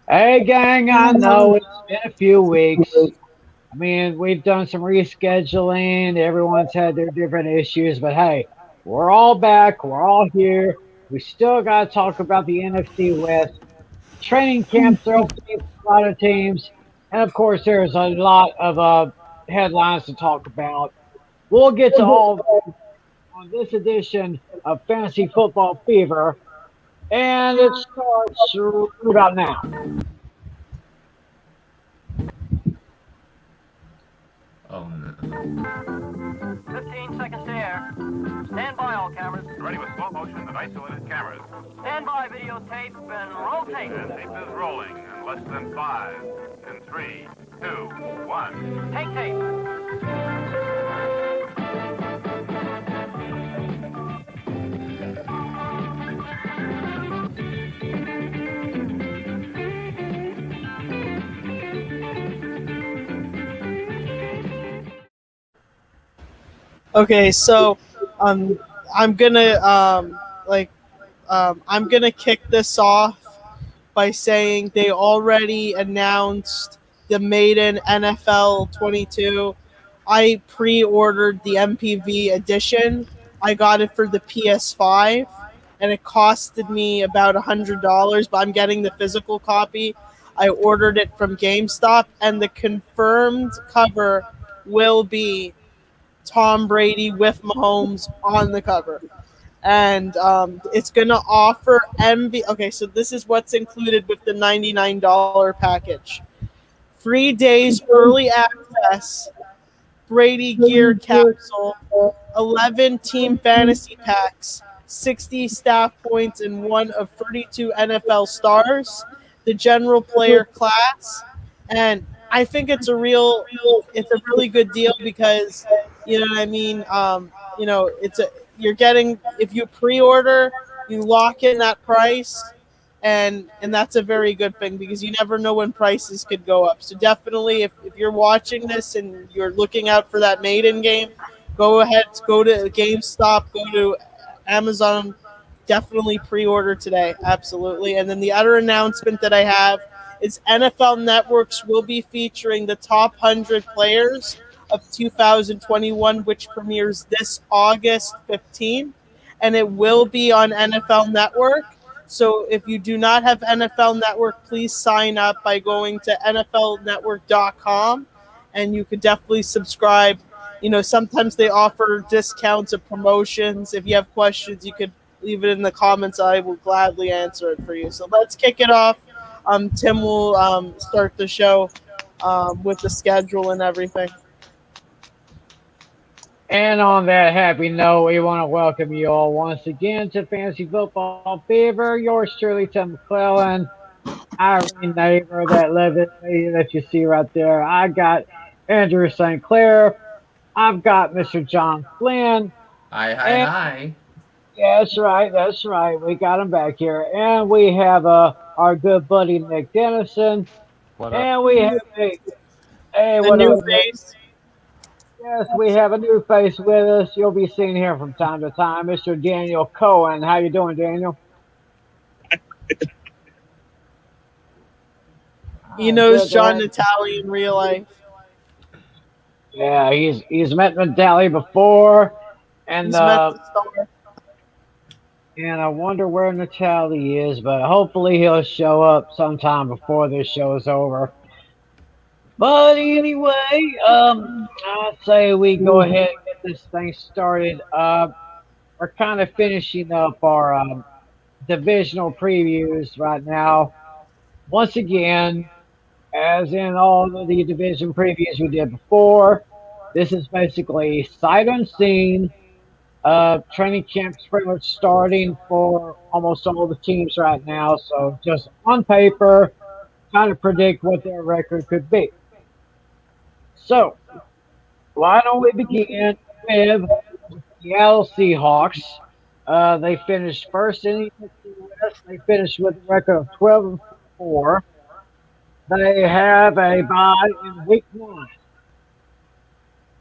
Hey, gang, I know it's been a few weeks. I mean, we've done some rescheduling. Everyone's had their different issues, but hey, we're all back. We're all here. We still got to talk about the NFC West. Training camps are updates for a lot of teams. And of course, there's a lot of headlines to talk about. We'll get to all of them on this edition of Fantasy Football Fever. And it starts right about now. 15 seconds to air. Stand by all cameras. Ready with slow motion and isolated cameras. Stand by videotape and rotate. And tape is rolling in less than 5, in 3, 2, 1. Take tape. Okay, so I'm gonna I'm gonna kick this off by saying they already announced the Maiden NFL 22. I pre-ordered the MPV edition. I got it for the PS5, and it costed me about $100. But I'm getting the physical copy. I ordered it from GameStop, and the confirmed cover will be Tom Brady with Mahomes on the cover. And it's going to offer Okay, so this is what's included with the $99 package. 3 days early access, Brady gear capsule, 11 team fantasy packs, 60 staff points, and one of 32 NFL stars, the general player class, and I think it's a really good deal because you know what I mean. You're getting, if you pre-order, you lock in that price, and that's a very good thing because you never know when prices could go up. So definitely, if you're watching this and you're looking out for that Maiden game, go ahead, go to GameStop, go to Amazon. Definitely pre-order today, absolutely. And then the other announcement that I have is NFL Networks will be featuring the top 100 players of 2021, which premieres this August 15th, and it will be on NFL Network. So if you do not have NFL Network, please sign up by going to NFLnetwork.com, and you could definitely subscribe. You know, sometimes they offer discounts or promotions. If you have questions, you could leave it in the comments. I will gladly answer it for you. So let's kick it off. Tim will start the show with the schedule and everything. And on that happy note, we want to welcome you all once again to Fantasy Football Fever. Yours truly, Tim McClellan, Irene Neighbor, that living lady that you see right there. I got Andrew St. Clair. I've got Mr. John Flynn. Hi. Yeah, that's right. That's right. We got him back here. And we have our good buddy Nick Dennison. What up? And we have A what new up, Nick? face. Yes, we have a new face with us. You'll be seeing him from time to time, Mr. Daniel Cohen. How you doing, Daniel? He knows Good, John man. Natale in real life. Yeah, he's met Natali before, and He's met the star. and I wonder where Natali is, but hopefully he'll show up sometime before this show is over. But anyway, I'd say we go ahead and get this thing started. We're kind of finishing up our divisional previews right now. Once again, as in all of the division previews we did before, this is basically sight unseen. Training camp's pretty much starting for almost all the teams right now, so just on paper, kind of predict what their record could be. So, why don't we begin with the Seattle Seahawks? They finished first in the NFC West. They finished with a record of 12-4. They have a bye in week 9.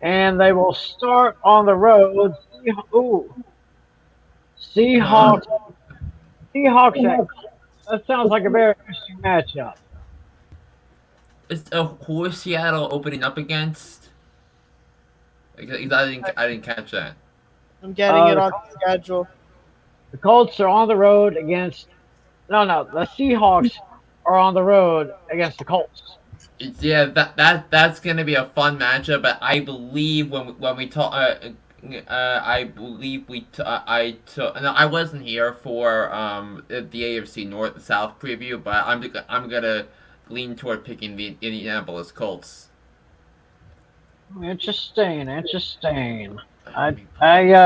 And they will start on the road. Seahawks. That sounds like a very interesting matchup. Who is Seattle opening up against? Because I didn't catch that. I'm getting it Uh, on the schedule. the Colts are on the road against. No, the Seahawks are on the road against the Colts. Yeah, that's gonna be a fun matchup. But I believe when we talk, I believe I took. No, I wasn't here for the AFC North South preview, but I'm gonna lean toward picking the Indianapolis Colts. Interesting. Let me pull up the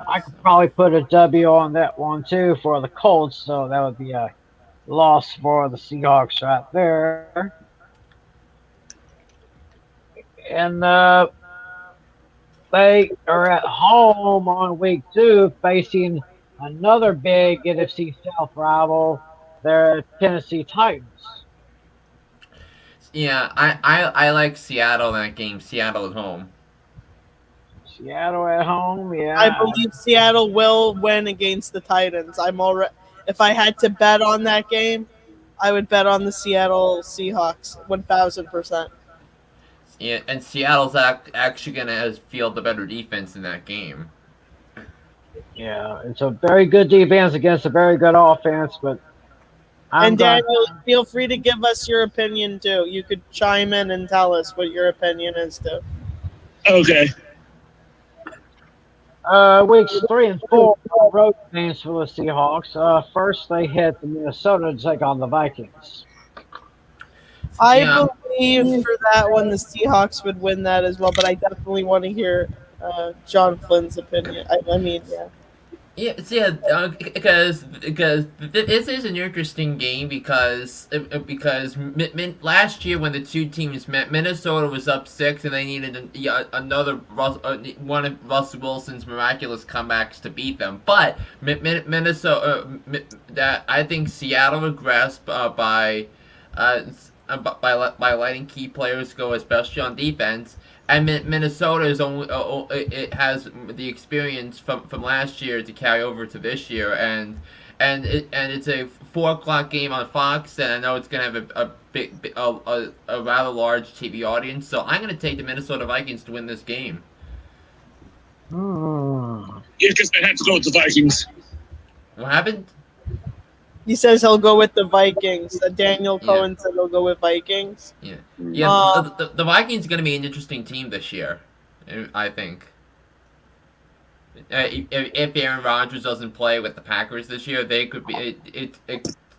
I schedules. could probably put a W on that one too for the Colts, so that would be a loss for the Seahawks right there. And they are at home on week 2 facing another big NFC South rival, their Tennessee Titans. Yeah, I like Seattle in that game. Seattle at home. Seattle at home, I yeah. believe Seattle will win against the Titans. I'm already. If I had to bet on that game, I would bet on the Seattle Seahawks 1,000%. Yeah, and Seattle's actually gonna field the better defense in that game. Yeah, it's a very good defense against a very good offense, but I'm And going. Daniel, feel free to give us your opinion too. You could chime in and tell us what your opinion is too. Okay. Weeks 3 and 4 are road games for the Seahawks. First, they hit the Minnesota to take on the Vikings. I Yeah, believe for that one the Seahawks would win that as well, but I definitely want to hear John Flynn's opinion. I mean, yeah. yeah, because this is an interesting game because last year when the two teams met, Minnesota was up 6 and they needed another one of Russell Wilson's miraculous comebacks to beat them. But Minnesota, that I think Seattle regressed uh, by letting key players go, especially on defense. And Minnesota is only it has the experience from last year to carry over to this year, and it's a 4 o'clock game on Fox, and I know it's gonna have a rather large TV audience. So I'm gonna take the Minnesota Vikings to win this game. Hmm. Yeah, because I had to go with the Vikings. What happened? He says he'll go with the Vikings. Daniel Yeah. Cohen said he'll go with Vikings. Yeah, Um, the Vikings are gonna be an interesting team this year, I think. If Aaron Rodgers doesn't play with the Packers this year, they could be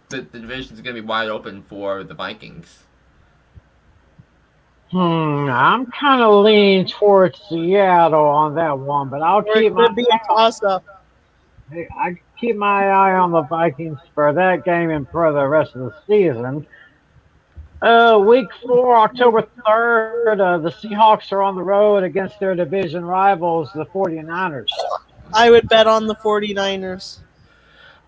the division's gonna be wide open for the Vikings. I'm kind of leaning towards Seattle on that one, but I'll or it keep my could be a toss-up. I keep my eye on the Vikings for that game and for the rest of the season. Week 4, October 3rd, the Seahawks are on the road against their division rivals, the 49ers. I would bet on the 49ers.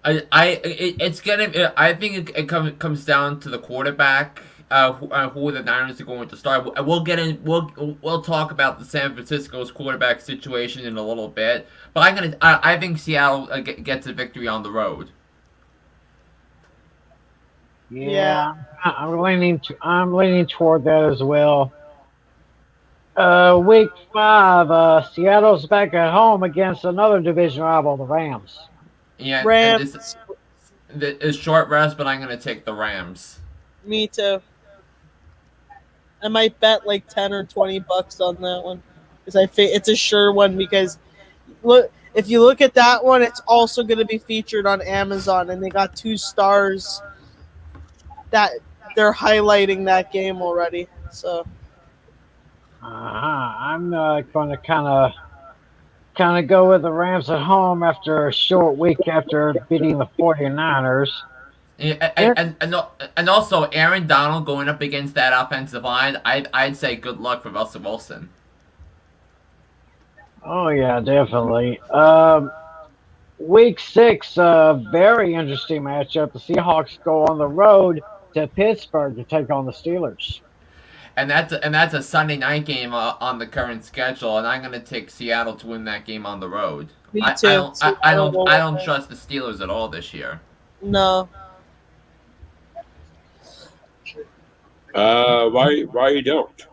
It's gonna. I think it comes down to the quarterback. Who the Niners are going to start. We'll get in. We'll talk about the San Francisco's quarterback situation in a little bit. But I think Seattle gets a victory on the road. Yeah, I'm leaning toward that as well. Week 5, Seattle's back at home against another division rival, the Rams. Yeah, and Rams. this is short rest, but I'm gonna take the Rams. Me too. I might bet like 10 or $20 on that one because it's a sure one. Because look, if you look at that one, it's also going to be featured on Amazon, and they got 2 stars that they're highlighting that game already. So I'm going to kind of go with the Rams at home after a short week after beating the 49ers. Yeah, and also Aaron Donald going up against that offensive line. I'd say good luck for Russell Wilson. Oh yeah, definitely. Week 6, very interesting matchup. The Seahawks go on the road to Pittsburgh to take on the Steelers. And that's a Sunday night game on the current schedule, and I'm gonna take Seattle to win that game on the road. me too. I don't trust the Steelers at all this year. No. Why you don't?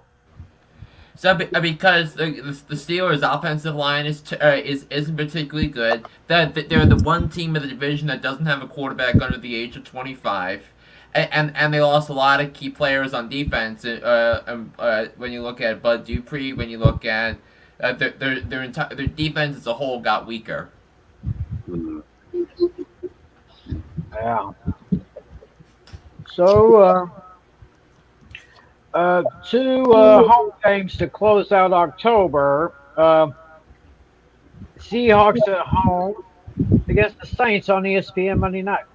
So because the Steelers' offensive line isn't particularly good. They're the one team in the division that doesn't have a quarterback under the age of 25, and they lost a lot of key players on defense. When you look at Bud Dupree, when you look at their defense as a whole got weaker. Yeah. So, two home games to close out October. Seahawks at home against the Saints on ESPN Monday night.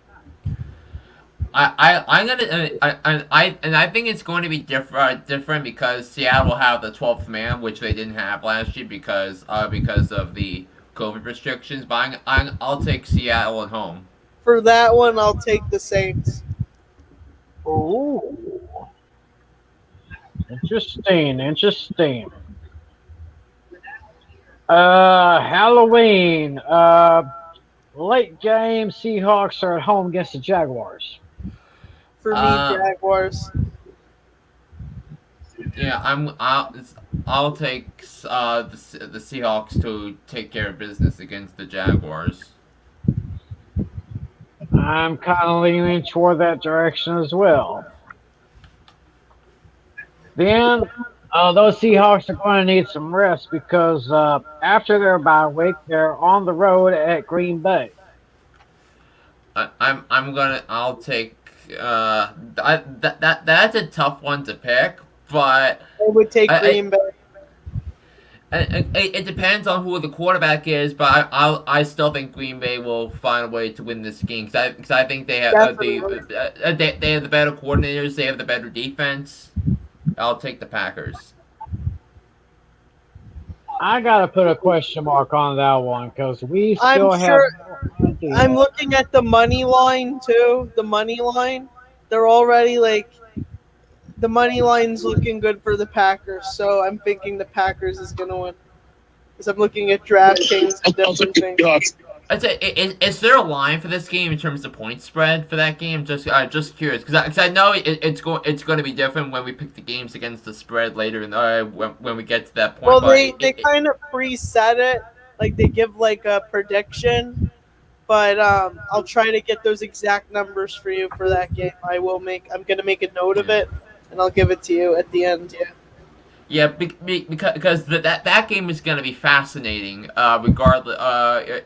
I think it's going to be different because Seattle will have the 12th man, which they didn't have last year because of the COVID restrictions. But I'll take Seattle at home. For that one, I'll take the Saints. Ooh. Interesting. Halloween. Late game. Seahawks are at home against the Jaguars. For me, Jaguars. Yeah, I'll take the Seahawks to take care of business against the Jaguars. I'm kind of leaning toward that direction as well. Then, those Seahawks are going to need some rest because after their bye week, they're on the road at Green Bay. I'll take that's a tough one to pick, but I would take Green Bay. It depends on who the quarterback is, but I still think Green Bay will find a way to win this game because I think they have they have the better coordinators, they have the better defense. I'll take the Packers. I gotta put a question mark on that one because we still I'm looking at the money line too. The money line, they're already the money line's looking good for the Packers. So I'm thinking the Packers is gonna win. Because I'm looking at DraftKings and different things. I'd say, is there a line for this game in terms of point spread for that game? Just curious, because I know it's going to be different when we pick the games against the spread later, when we get to that point. Well, they kind of preset it, like they give a prediction, but I'll try to get those exact numbers for you for that game. I'm gonna make a note of it, and I'll give it to you at the end. Yeah. Yeah, because that game is going to be fascinating, regardless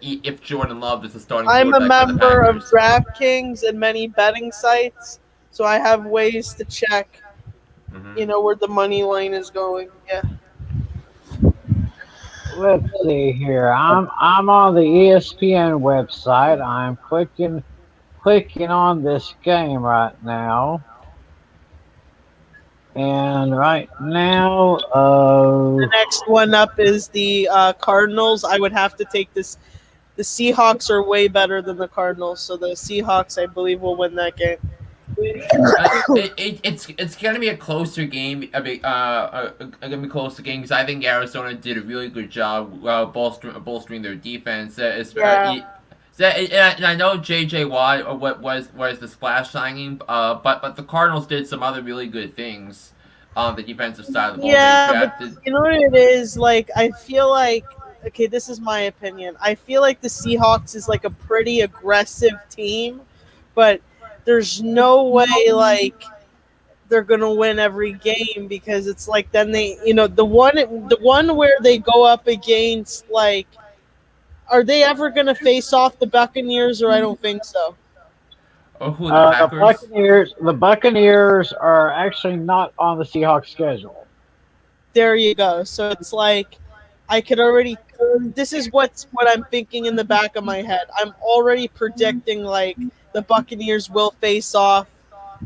if Jordan Love is the starting quarterback. I'm a member for of DraftKings and many betting sites, so I have ways to check, where the money line is going. Yeah. Let's see here. I'm on the ESPN website. I'm clicking on this game right now. And right now, the next one up is the Cardinals. I would have to take this. The Seahawks are way better than the Cardinals, so the Seahawks, I believe, will win that game. It's gonna be a closer game. Gonna be closer game because I think Arizona did a really good job bolstering their defense. And I know J.J. Watt was the splash signing, but the Cardinals did some other really good things on the defensive side of the ball. Yeah, but you know what it is? I feel like, okay, this is my opinion. I feel like the Seahawks is a pretty aggressive team, but there's no way they're gonna win every game because it's then they, the one where they go up against are they ever going to face off the Buccaneers, or I don't think so? Oh, who, the Packers? The Buccaneers are actually not on the Seahawks schedule. There you go. So it's I could already – this is what I'm thinking in the back of my head. I'm already predicting, the Buccaneers will face off.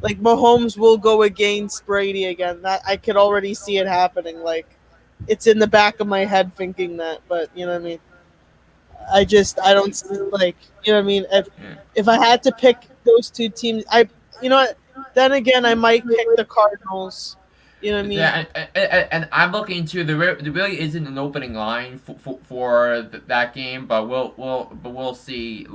Mahomes will go against Brady again. That I could already see it happening. It's in the back of my head thinking that, but you know what I mean? I don't you know what I mean? If I had to pick those two teams, then again I might pick the Cardinals. You know what I mean? Yeah, and I'm looking to there really isn't an opening line for that game, but we'll see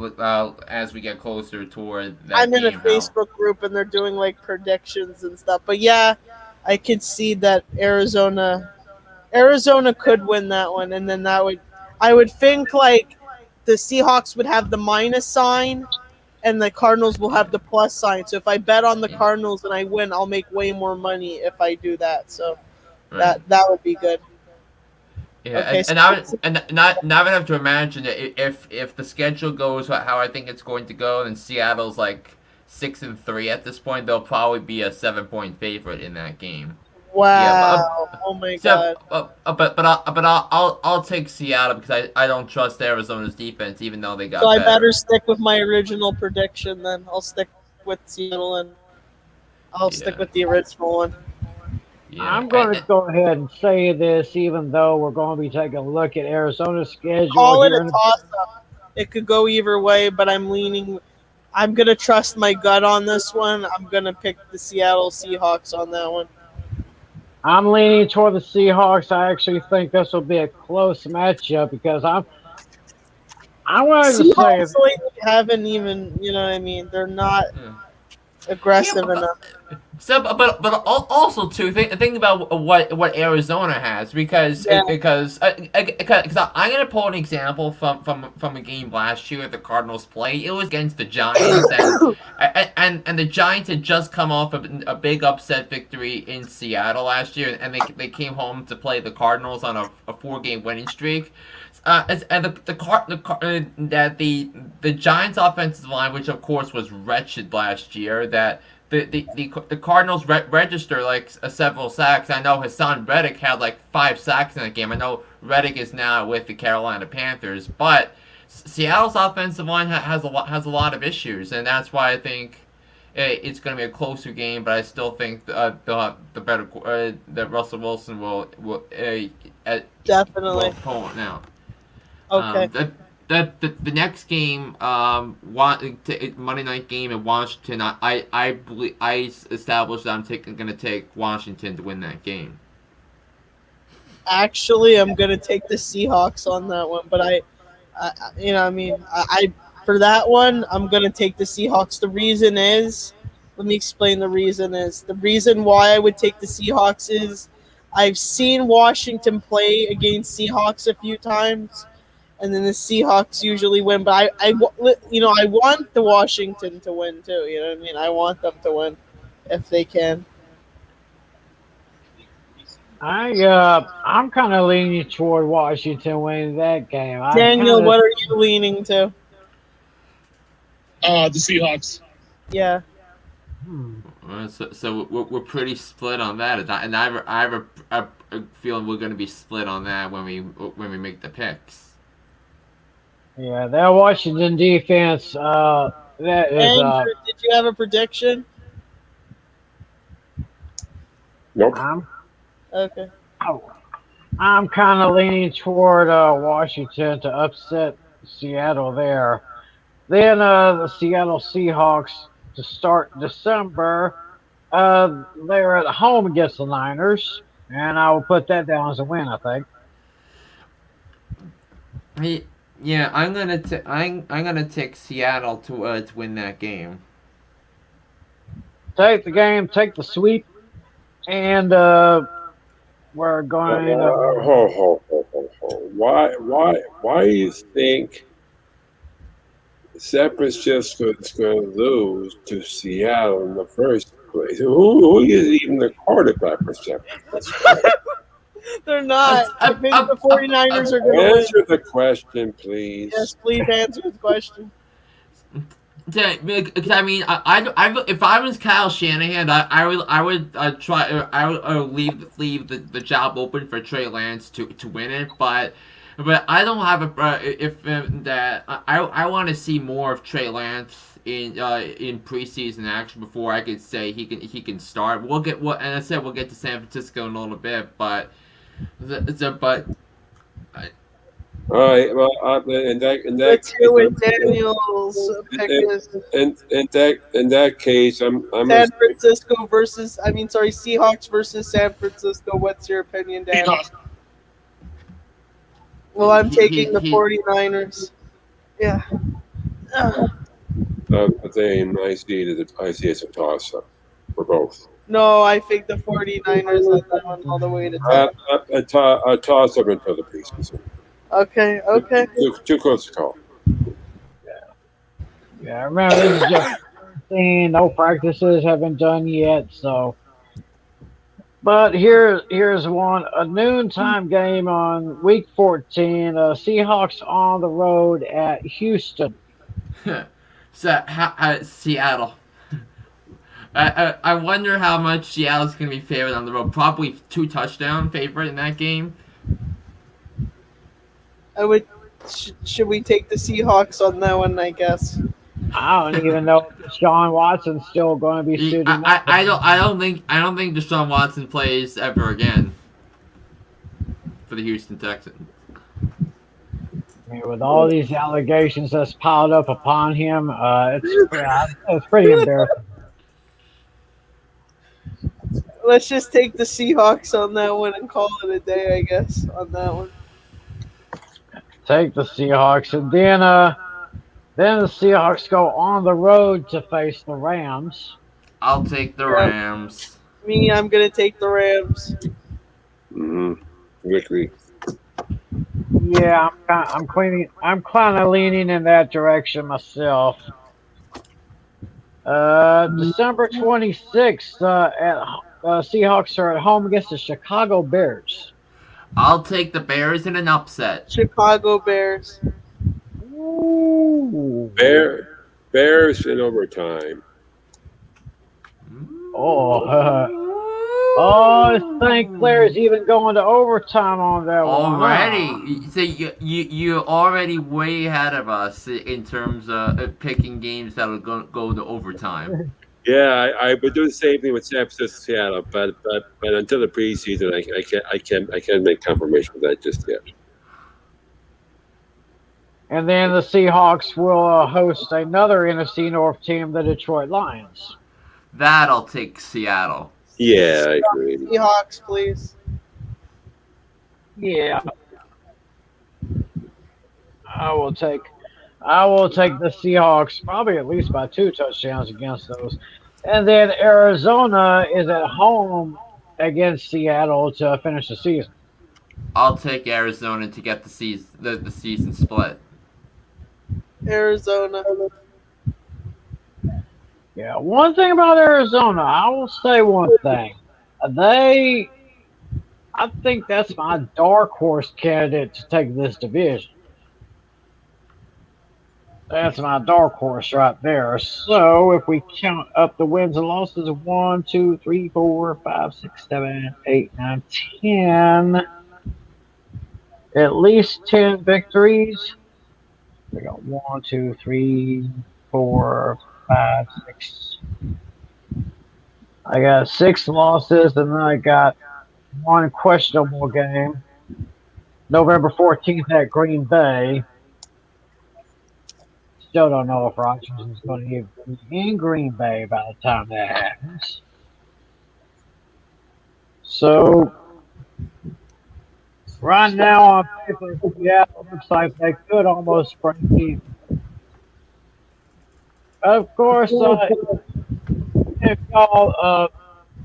as we get closer toward that I'm in a game how. Facebook group and they're doing like predictions and stuff. But yeah, I could see that Arizona could win that one, and then I would think like the Seahawks would have the minus sign, and the Cardinals will have the plus sign. So if I bet on the Yeah. Cardinals and I win, I'll make way more money if I do that. So Right. that would be good. Yeah, Okay, and now I have to imagine that if the schedule goes how I think it's going to go, then Seattle's like 6-3 at this point. They'll probably be a 7-point favorite in that game. Wow! Oh my god! I'll take Seattle because I don't trust Arizona's defense, even though they got So I better. better stick with my original prediction then. I'll stick with Seattle and I'll stick Yeah. with the original one. Yeah, I'm going to go ahead and say this, even though we're going to be taking a look at Arizona's schedule Call it here. a toss up. It could go either way, but I'm gonna trust my gut on this one. I'm gonna pick the Seattle Seahawks on that one. I'm leaning toward the Seahawks. I actually think this will be a close matchup because I wanted to say Seahawks lately haven't even, you know what I mean? They're not aggressive Yeah, enough. So, but also too think about what Arizona has because Yeah. because I'm gonna pull an example from a game last year the Cardinals played. It was against the Giants and the Giants had just come off a big upset victory in Seattle last year and they came home to play the Cardinals on a 4-game winning streak. And the Giants' offensive line, which of course was wretched last year, that the Cardinals register like several sacks. I know Hassan Reddick had like 5 sacks in that game. I know Reddick is now with the Carolina Panthers, but Seattle's offensive line has a lot of issues, and that's why I think it's going to be a closer game. But I still think the better that Russell Wilson will Definitely. pull it out. Okay. The next game, Monday night game in Washington. I believe I established that I'm going to take Washington to win that game. Actually, I'm gonna take the Seahawks on that one, but I you know, what I mean, I for that one, I'm gonna take the Seahawks. The reason is, let me explain. The reason why I would take the Seahawks is, I've seen Washington play against Seahawks a few times, and then the Seahawks usually win. But I want the Washington to win too. You know what I mean? I want them to win if they can. I'm kind of leaning toward Washington winning that game. Daniel, what are you leaning to? The Seahawks. Yeah. So we're pretty split on that, and I have a feeling we're going to be split on that when we make the picks. Yeah, that Washington defense. That is. Andrew, did you have a prediction? Nope. Okay. I'm kind of leaning toward Washington to upset Seattle there. Then the Seattle Seahawks to start December. They're at home against the Niners, and I will put that down as a win. I think. Yeah, I'm gonna take Seattle to win that game. Take the game, take the sweep, and we're going to. Ho. Why do you think San Francisco is going to lose to Seattle in the first place? Who is even the quarterback for San Francisco? They're not. I think the 49ers are going to win. Answer the question, please. Yes, please answer the question. I mean, I if I was Kyle Shanahan, I would try. I would leave the job open for Trey Lance to win it, but I don't have I want to see more of Trey Lance in preseason action before I could say he can start. We'll get and I said we'll get to San Francisco in a little bit, but All right. Well, in that Let's case, hear what Daniel's pick is. in that case, I'm gonna San Francisco versus, Seahawks versus San Francisco. What's your opinion, Dan? Seahawks. Well, I'm He- taking the he- 49ers. Yeah. the thing I see as a toss up for both. No, I think the 49ers on that one all the way to 10. A toss up until the preseason. Okay. Too close to call. Yeah, remember this is just thing. No practices have been done yet, so. But here's one: a noontime game on Week 14. Seahawks on the road at Houston. Seattle. I wonder how much Seattle's going to be favored on the road. Probably 2 touchdown favorite in that game. Should we take the Seahawks on that one? I guess. I don't even know if Deshaun Watson's still going to be suiting up. I don't think Deshaun Watson plays ever again for the Houston Texans. I mean, with all these allegations that's piled up upon him, it's pretty embarrassing. Let's just take the Seahawks on that one and call it a day, I guess, on that one. Take the Seahawks, and then the Seahawks go on the road to face the Rams. I'll take the Rams. Me, I'm gonna take the Rams. Victory. Yeah, I'm kind of leaning in that direction myself. December 26th, Seahawks are at home against the Chicago Bears. I'll take the Bears in an upset. Chicago Bears. Ooh. Bears in overtime. St. Clair's even going to overtime on that one. Already, so you're already way ahead of us in terms of picking games that'll go to overtime. Yeah, I would do the same thing with San Francisco, Seattle, but until the preseason, I can't make confirmation of that just yet. And then the Seahawks will host another NFC North team, the Detroit Lions. That'll take Seattle. Yeah, I agree. Seahawks, please. Yeah. I will take the Seahawks probably at least by 2 touchdowns against those. And then Arizona is at home against Seattle to finish the season. I'll take Arizona to get the season split. Arizona. Yeah, one thing about Arizona, I will say one thing. I think that's my dark horse candidate to take this division. That's my dark horse right there. So if we count up the wins and losses, 1, 2, 3, 4, 5, 6, 7, 8, 9, 10. At least 10 victories. We got 1, 2, 3, 4, 5, 6. I got 6 losses, and then I got 1 questionable game. November 14th at Green Bay. Still don't know if Rodgers is going to be in Green Bay by the time that happens. So, right now on paper, Seattle looks like they could almost break even. Of course, if y'all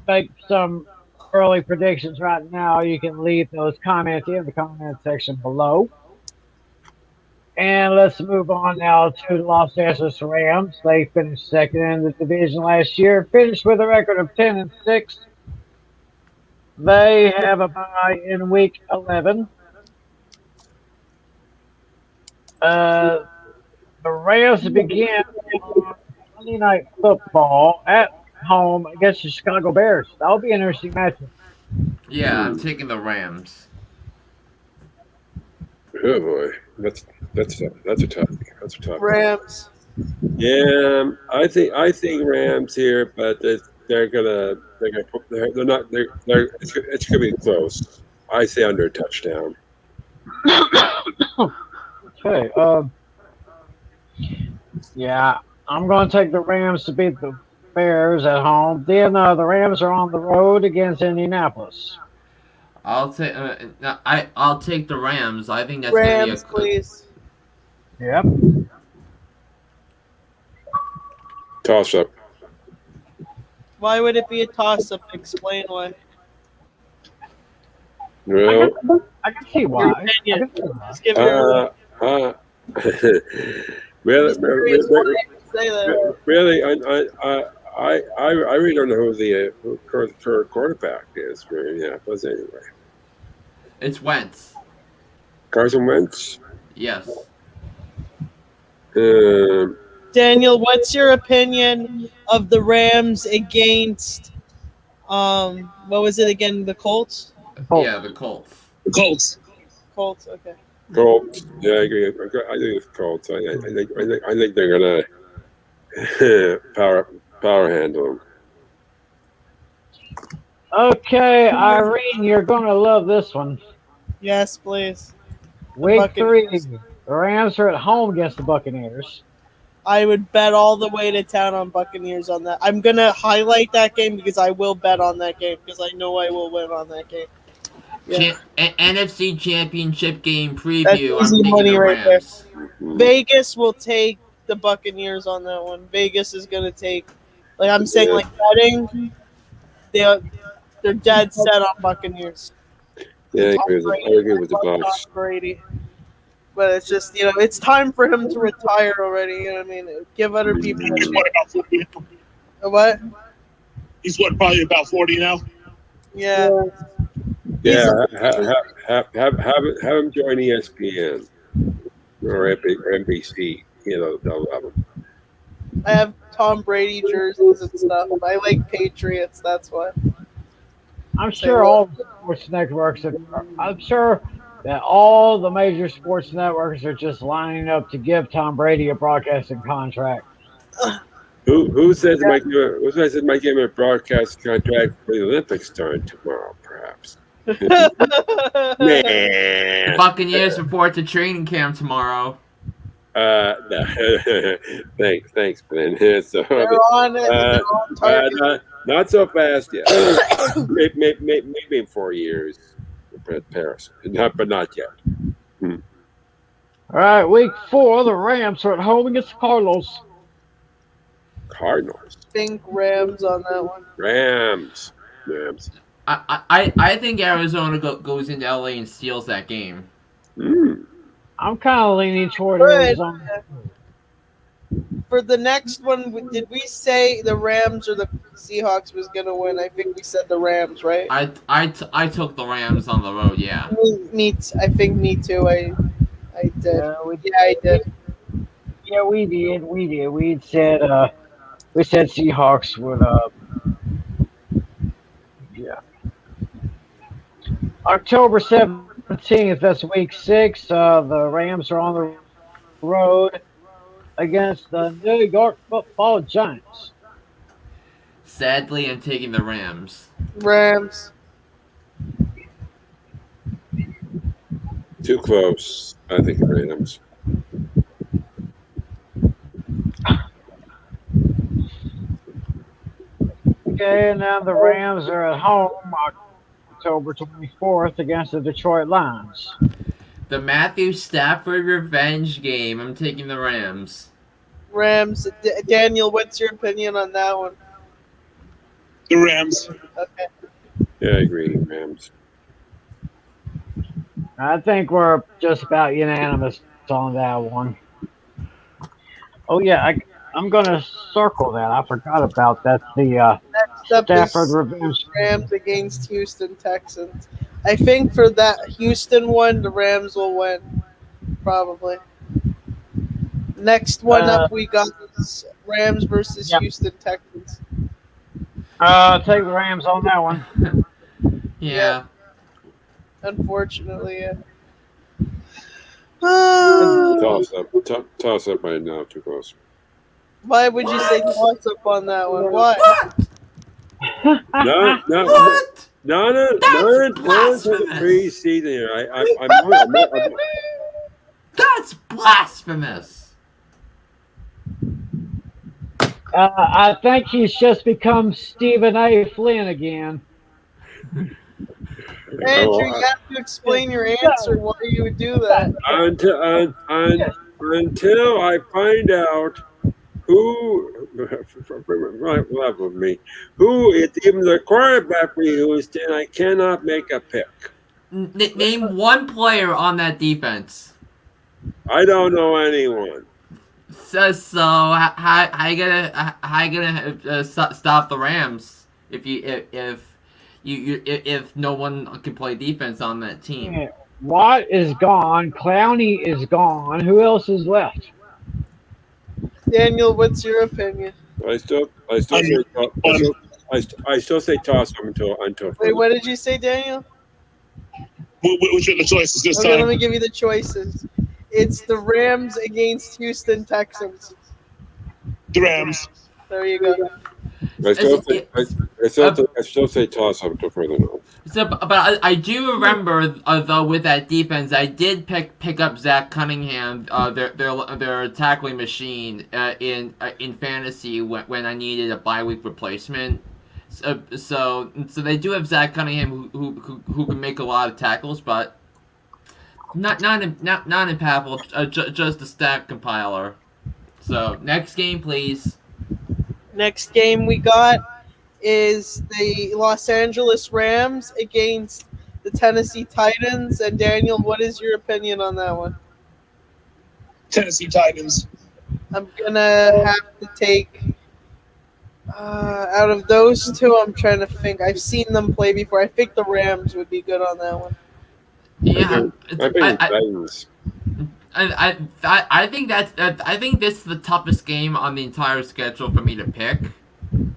make some early predictions right now, you can leave those comments in the comment section below. And let's move on now to the Los Angeles Rams. They finished second in the division last year, finished with a record of 10-6. They have a bye in week 11. The Rams begin on Monday Night Football at home against the Chicago Bears. That'll be an interesting matchup. Yeah, I'm taking the Rams. Oh boy, that's a tough. Rams. Yeah, I think Rams here, but it's gonna be close. I say under a touchdown. Okay. Yeah, I'm going to take the Rams to beat the Bears at home. Then the Rams are on the road against Indianapolis. I'll take the Rams. I think that's gonna be Rams, please. Yep. Toss up. Why would it be a toss-up? Explain why. Well, I can see why. Your I opinion. can see why. Just give your uh, just curious why you say that. really, I really don't know who the current quarterback is for Indianapolis anyway. It's Wentz. Carson Wentz. Yes. Daniel, what's your opinion of the Rams against what was it again? The Colts? Yeah, the Colts. The Colts. Colts, okay. Colts. Yeah, I agree. I think it's Colts. I think they're gonna power handle them. Okay, Irene, you're going to love this one. Yes, please. Week 3, Buccaneers. the Rams are at home against the Buccaneers. I would bet all the way to town on Buccaneers on that. I'm gonna highlight that game because I will bet on that game because I know I will win on that game. Yeah. NFC Championship game That's preview. I'm easy taking money the right there. Rams. Vegas will take the Buccaneers on that one. Vegas is gonna take, like I'm saying, like betting. They're dead set on Buccaneers. Yeah, I Tom agree with the love Bucks. Tom Brady. But it's just, it's time for him to retire already. You know what I mean? Give other people a He's chance. what, about 40? What? He's what, probably about 40 now? Yeah. Yeah, have him join ESPN or NBC. They'll love him. I have Tom Brady jerseys and stuff. I like Patriots. That's why. I'm sure all the sports networks I'm sure that all the major sports networks are just lining up to give Tom Brady a broadcasting contract. Who says it might give him a broadcast contract for the Olympics starting tomorrow, perhaps? The Buccaneers report to training camp tomorrow. No. thanks, Ben. So, They're on it. They're on target. not so fast yet. maybe in 4 years. Paris, but not yet. All right, week 4, the Rams are at home against the Cardinals. Cardinals. Think Rams on that one. Rams. I think Arizona goes into LA and steals that game. I'm kind of leaning toward Good. Arizona. For the next one, did we say the Rams or the Seahawks was going to win? I think we said the Rams, right? I took the Rams on the road. Yeah. I think me too. I did. I did. Yeah, we did. We said Seahawks would. Yeah. October 17th. That's week 6. The Rams are on the road against the New York Football Giants. Sadly, I'm taking the Rams. Rams. Too close. I think Rams. Okay, and now the Rams are at home October 24th against the Detroit Lions. The Matthew Stafford revenge game. I'm taking the Rams. Rams. Daniel, what's your opinion on that one? The Rams. Okay. Yeah, I agree. Rams. I think we're just about unanimous on that one. Oh yeah, I'm gonna circle that. I forgot about that. The Next up Stafford is revenge. Rams against Houston Texans. I think for that Houston one, the Rams will win. Probably. Next one up, we got Rams versus Houston Texans. Take the Rams on that one. Yeah. Unfortunately, yeah. Toss up by now. Too close. Why would you say toss up on that one? Why? No. What? None of the preseason here. I'm That's blasphemous. I think he's just become Stephen A. Flynn again. Andrew, you have to explain your answer why you would do that. until I find out who with me, who is even the quarterback we used, and I cannot make a pick. Name one player on that defense. I don't know anyone. So how you gonna stop the Rams if no one can play defense on that team? Yeah. Watt is gone. Clowney is gone. Who else is left? Daniel, what's your opinion? I still say toss him until. Wait, what did you say, Daniel? Which are the choices this Okay, let time? me give you the choices. It's the Rams against Houston Texans. The Rams. There you go. I still say toss him until further notice. So, but I do remember though with that defense, I did pick up Zach Cunningham, their tackling machine in fantasy when I needed a bye week replacement. So they do have Zach Cunningham who can make a lot of tackles, but not impactful. Just a stat compiler. So next game, please. Next game we got is the Los Angeles Rams against the Tennessee Titans. And Daniel, what is your opinion on that one? Tennessee Titans. I'm gonna have to take out of those two. I'm trying to think. I've seen them play before. I think the Rams would be good on that one. Yeah, I think Titans. I think I think this is the toughest game on the entire schedule for me to pick.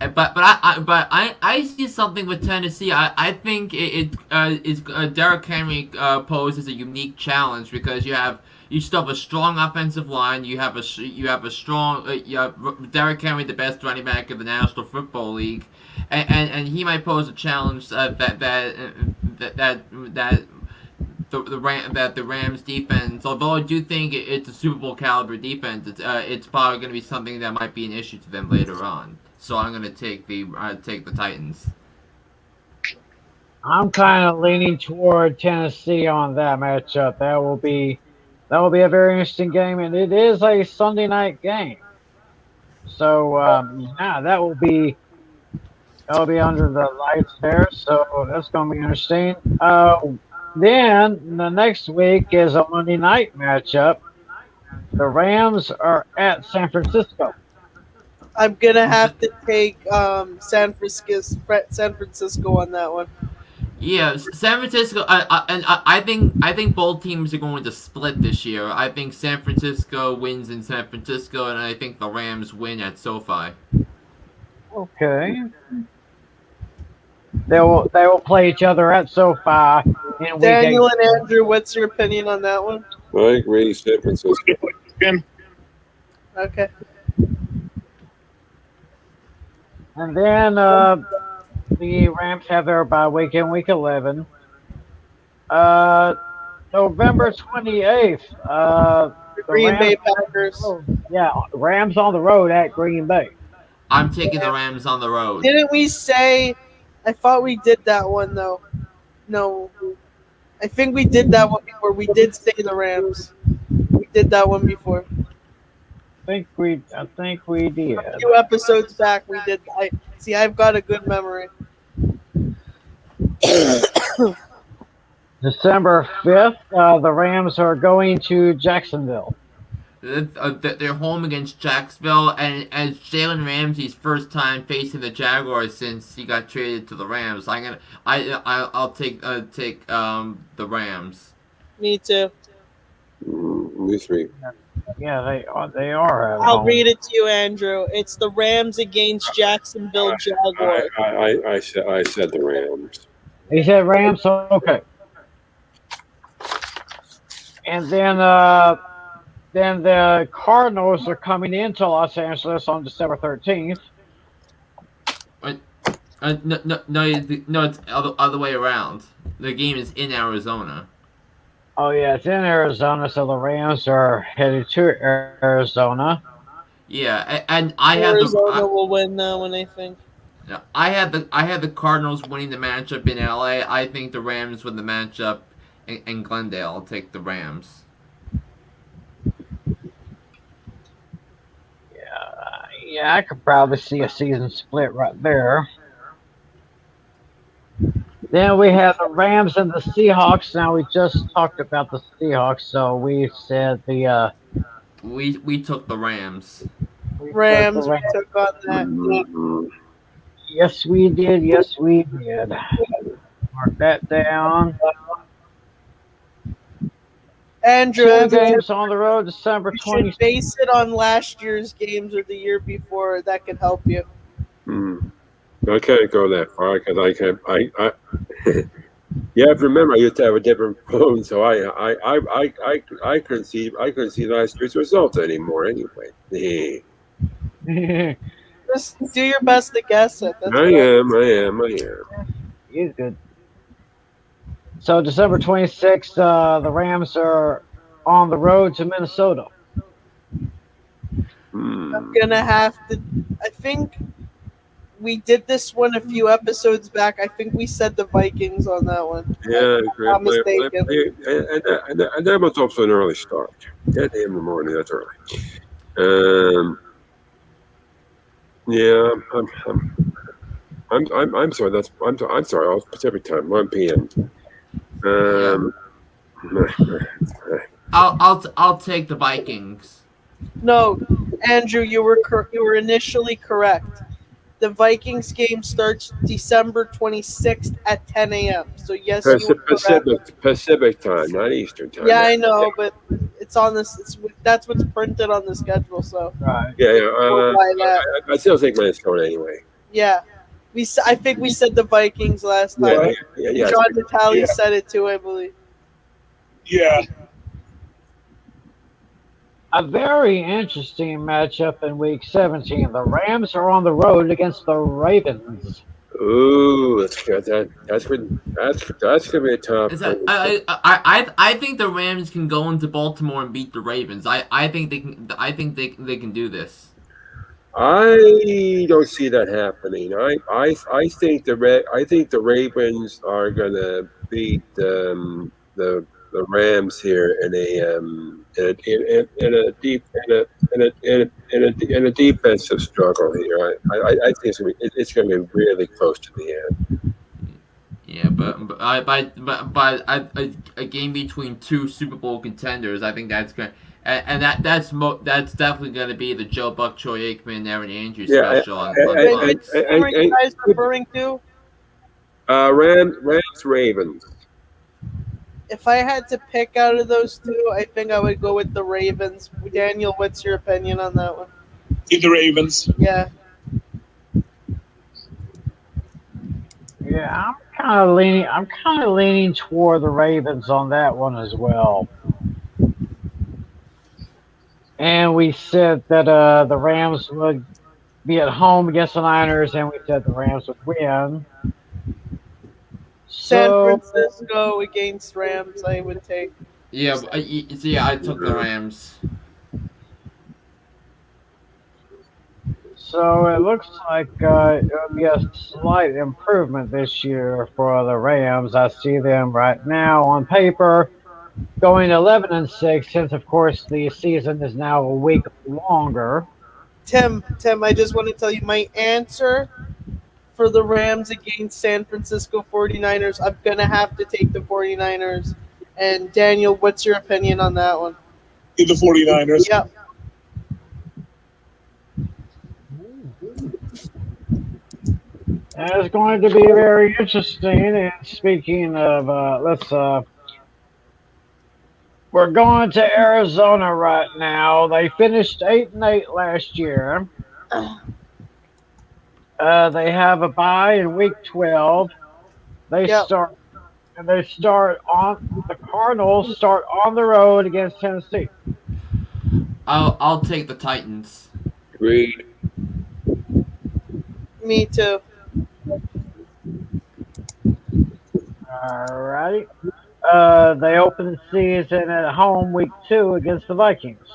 But I see something with Tennessee. I think Derrick Henry poses a unique challenge because you still have a strong offensive line. You have a strong Derrick Henry, the best running back in the National Football League, and he might pose a challenge that the Rams defense, although I do think it's a Super Bowl caliber defense, it's probably going to be something that might be an issue to them later on. So I'm going to take the Titans. I'm kind of leaning toward Tennessee on that matchup. That will be a very interesting game, and it is a Sunday night game. So yeah, that will be under the lights there. So that's going to be interesting. Then the next week is a Monday night matchup. The Rams are at San Francisco. I'm gonna have to take San Francisco on that one. Yeah, San Francisco. I think both teams are going to split this year. I think San Francisco wins in San Francisco, and I think the Rams win at SoFi. Okay. They will play each other at SoFi in week Daniel 8. and Andrew, what's your opinion on that one? I agree, San Francisco. Okay. And then the Rams have their bye week in week 11. November 28th. The Green Bay Packers. Yeah, Rams on the road at Green Bay. I'm taking the Rams on the road. Didn't we say? I thought we did that one though. No, I think we did that one before. We did say the Rams. We did that one before. I think we did. A few episodes back, we did. I've got a good memory. December 5th, the Rams are going to Jacksonville. They're home against Jacksonville, and it's Jalen Ramsey's first time facing the Jaguars since he got traded to the Rams. I'll take the Rams. Me too. Me three. Yeah, they are. I'll read it to you, Andrew. It's the Rams against Jacksonville Jaguars. I said the Rams. He said Rams, so okay. And then the Cardinals are coming into Los Angeles on December 13th. No, it's other way around. The game is in Arizona. Oh yeah, it's in Arizona, so the Rams are headed to Arizona. Yeah, and I had Arizona will win that one, I think. I had the Cardinals winning the matchup in LA. I think the Rams win the matchup in Glendale. I'll take the Rams. Yeah, I could probably see a season split right there. Then we have the Rams and the Seahawks. Now we just talked about the Seahawks, so we said the We took the Rams. Rams, we took on that. Mhm. Yes, we did. Yes, we did. Mark that down. Andrew, Two as a games on the road, December you 20th. should base it on last year's games or the year before. That could help you. I can't go that far because I can't. You have to remember, I used to have a different phone, so I couldn't see last year's results anymore. Anyway, Just do your best to guess it. That's I am. He's good. So December 26th, the Rams are on the road to Minnesota. I'm gonna have to. I think we did this one a few episodes back. I think we said the Vikings on that one. Yeah, I'm mistaken. and that was also an early start. 10 a.m. in the morning. That's early. Yeah, I'm sorry. I'm sorry. All Pacific time, 1 p.m. I'll take the Vikings. No, Andrew, you were initially correct. The Vikings game starts December 26th at 10 a.m. So yes, you were correct. Pacific time, not Eastern time. Yeah, I know, but it's on this. That's what's printed on the schedule. So Right. I still think Minnesota anyway. yeah, I think we said the Vikings last time. Yeah. John Natale said it too, I believe. Yeah. A very interesting matchup in Week 17. The Rams are on the road against the Ravens. Ooh, that's good. That's gonna be a tough. I think the Rams can go into Baltimore and beat the Ravens. I think they can. I think they can do this. I don't see that happening. I think the Ravens are gonna beat the Rams here in a defensive struggle here. I think it's gonna be really close to the end. Yeah, but a game between two Super Bowl contenders, I think that's going, and that's definitely going to be the Joe Buck, Troy Aikman, Aaron Andrews special on Which Fox. team are you guys referring to? Rams, Ravens. If I had to pick out of those two, I think I would go with the Ravens. Daniel, what's your opinion on that one? The Ravens. Yeah. Yeah, I'm kind of leaning toward the Ravens on that one as well. And we said that the Rams would be at home against the Niners, and we said the Rams would win. San So, Francisco against Rams, I would take. Yeah, I took the Rams. so it looks like it'll be a slight improvement this year for the Rams. I see them right now on paper going 11-6, since of course the season is now a week longer. Tim, I just want to tell you my answer for the Rams against San Francisco 49ers. I'm going to have to take the 49ers. And Daniel, what's your opinion on that one? The 49ers. Yep. It's going to be very interesting. And speaking of, we're going to Arizona right now. They finished 8-8 last year. They have a bye in week 12. The Cardinals start on the road against Tennessee. I'll take the Titans. Agreed. Me too. Alrighty. They open the season at home week 2 against the Vikings.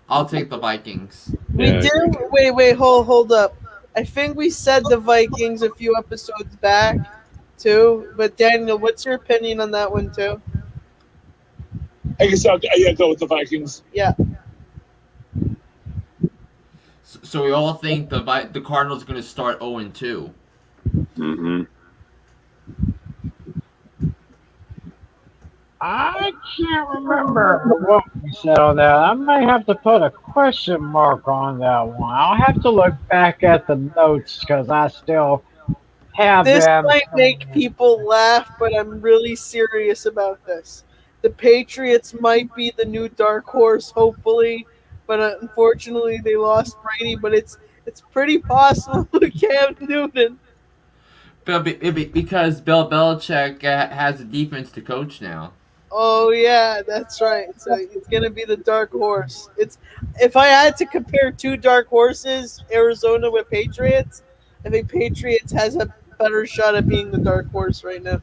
I'll take the Vikings. We Yeah, I do. Wait, hold up. I think we said the Vikings a few episodes back, too. But Daniel, what's your opinion on that one too? I guess I'll go with the Vikings. Yeah. So we all think the Cardinals are going to start 0-2. Mm-hmm. I can't remember what we said on that. I may have to put a question mark on that one. I'll have to look back at the notes because I still have This them. might make people laugh, but I'm really serious about this. The Patriots might be the new dark horse, hopefully, but unfortunately they lost Brady. But it's pretty possible with Cam Newton. Because Bill Belichick has a defense to coach now. Oh yeah, that's right. So it's gonna be the dark horse. It's if I had to compare two dark horses, Arizona with Patriots, I think Patriots has a better shot at being the dark horse right now.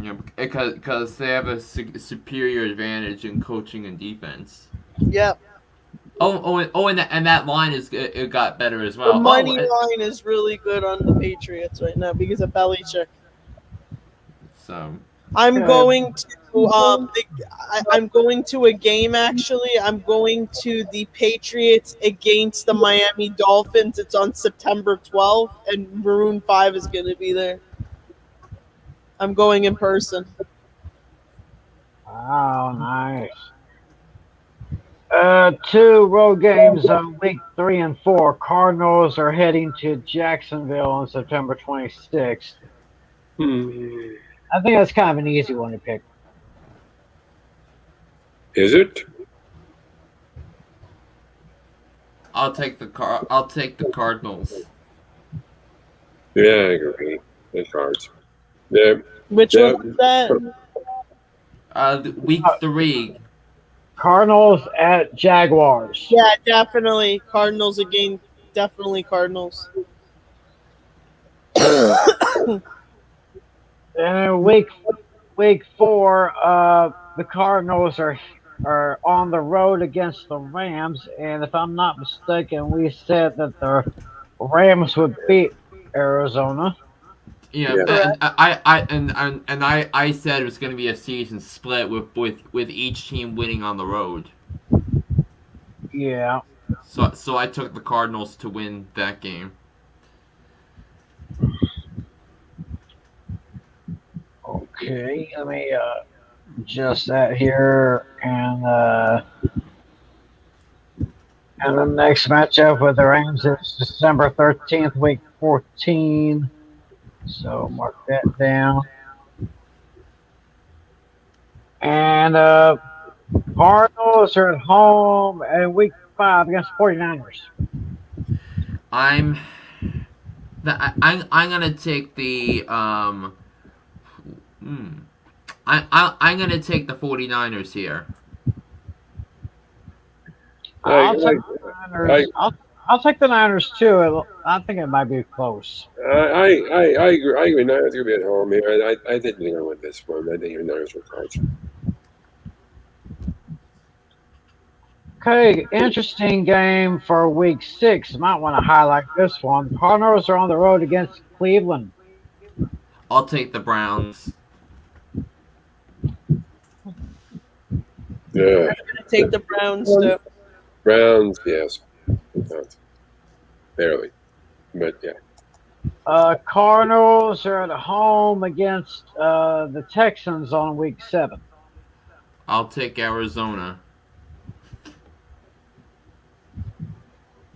You know, because they have a superior advantage in coaching and defense. Yep. And that line it got better as The well. money line is really good on the Patriots right now because of Belichick. So I'm going to I'm going to a game actually. I'm going to the Patriots against the Miami Dolphins. It's on September 12th, and Maroon 5 is going to be there. I'm going in person. Oh, nice. 2 road games on week 3 and 4. Cardinals are heading to Jacksonville on September 26th. I think that's kind of an easy one to pick. Is it? I'll take the Cardinals. Yeah, I agree. The Cards. Yeah. Which Yeah. one was that? Week 3. Cardinals at Jaguars. Yeah, definitely Cardinals again. Definitely Cardinals. And week 4, the Cardinals are on the road against the Rams, and if I'm not mistaken, we said that the Rams would beat Arizona. Yeah, Yeah. and I said it was going to be a season split with each team winning on the road. Yeah. So I took the Cardinals to win that game. Okay, let me adjust that here, and the next matchup with the Rams is December 13th, week 14. So mark that down. And Cardinals are at home in week 5 against 49ers. I'm gonna take the I'm gonna take the 49ers here. I'll take the Niners. I'll take the Niners too. I think it might be close. I agree. I agree. Niners are going to be at home here. I didn't think I went this one. I think your Niners were Cards. Okay, interesting game for week 6. Might want to highlight this one. Cardinals are on the road against Cleveland. I'll take the Browns. Yeah. I'm gonna take the Browns too. Browns, yes. Browns. Barely. But yeah. Cardinals are at home against the Texans on week 7. I'll take Arizona.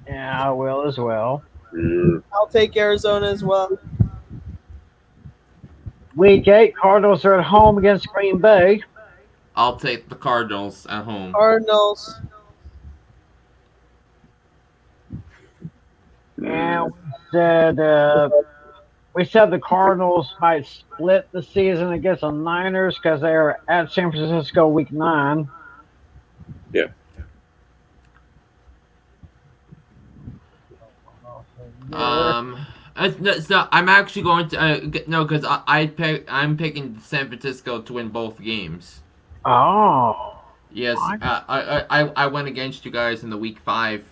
Yeah, I will as well. I'll take Arizona as well. Week 8, Cardinals are at home against Green Bay. I'll take the Cardinals at home. Cardinals. And we said the Cardinals might split the season against the Niners because they are at San Francisco week 9. Yeah. So I'm actually going to no, because I'm picking San Francisco to win both games. Oh, Yes, I- I went against you guys in the Week 5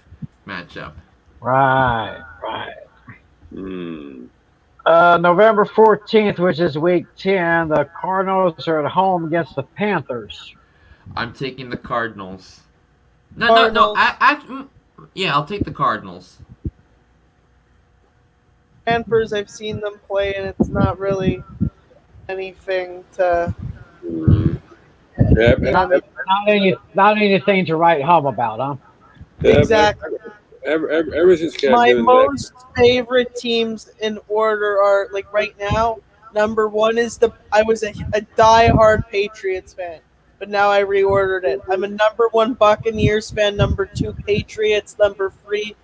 matchup. right, right. Hmm. November 14th, which is week 10, the Cardinals are at home against the Panthers. I'm taking the Cardinals. No, no, no. Cardinals. Yeah, I'll take the Cardinals. Panthers, I've seen them play, and it's not really anything to. Hmm. Yep. You Not, know, not anything to write home about, huh? Yep. exactly. Everything's got My to do with most favorite teams in order are like right now. Number one is I was a diehard Patriots fan, but now I reordered it. I'm a number one Buccaneers fan, number two Patriots, number three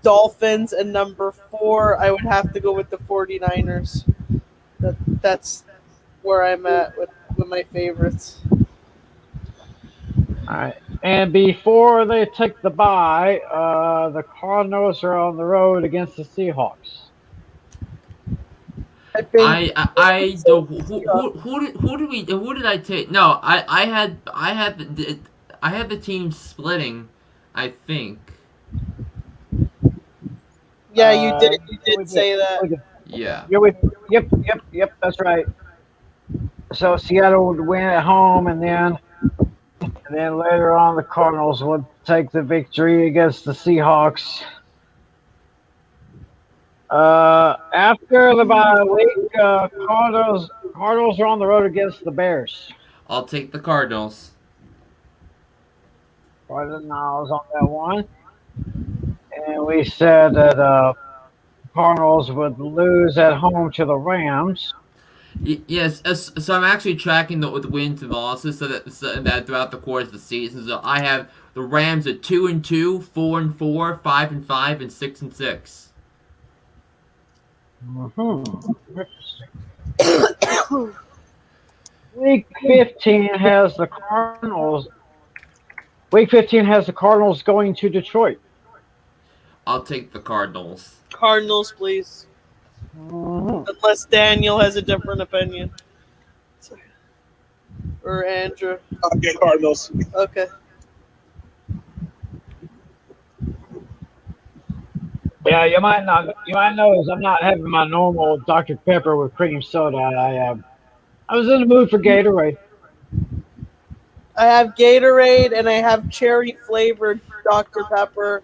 Dolphins, and number four I would have to go with the 49ers. That's where I'm at with my favorites. All right. And before they take the bye, the Cardinals are on the road against the Seahawks. I think Who did I take? No, I had the team splitting. I think. yeah, you did We say that. we did. Yeah. Yep, that's right. So Seattle would win at home, and then later on the Cardinals would take the victory against the Seahawks. After the bye week, Cardinals are on the road against the Bears. I'll take the Cardinals. Cardinals on that one, and we said that Cardinals would lose at home to the Rams. Yes, so I'm actually tracking the wins and losses so that throughout the course of the season. So I have the Rams at 2-2, 4-4, 5-5, and 6-6. Interesting. Week 15 has the Cardinals. Week 15 has the Cardinals going to Detroit. I'll take the Cardinals. Cardinals, please. Unless Daniel has a different opinion. Or Andrew. Okay, Cardinals. Okay. Yeah, you might notice I'm not having my normal Dr. Pepper with cream soda. I was in the mood for Gatorade. I have Gatorade and I have cherry flavored Dr. Pepper.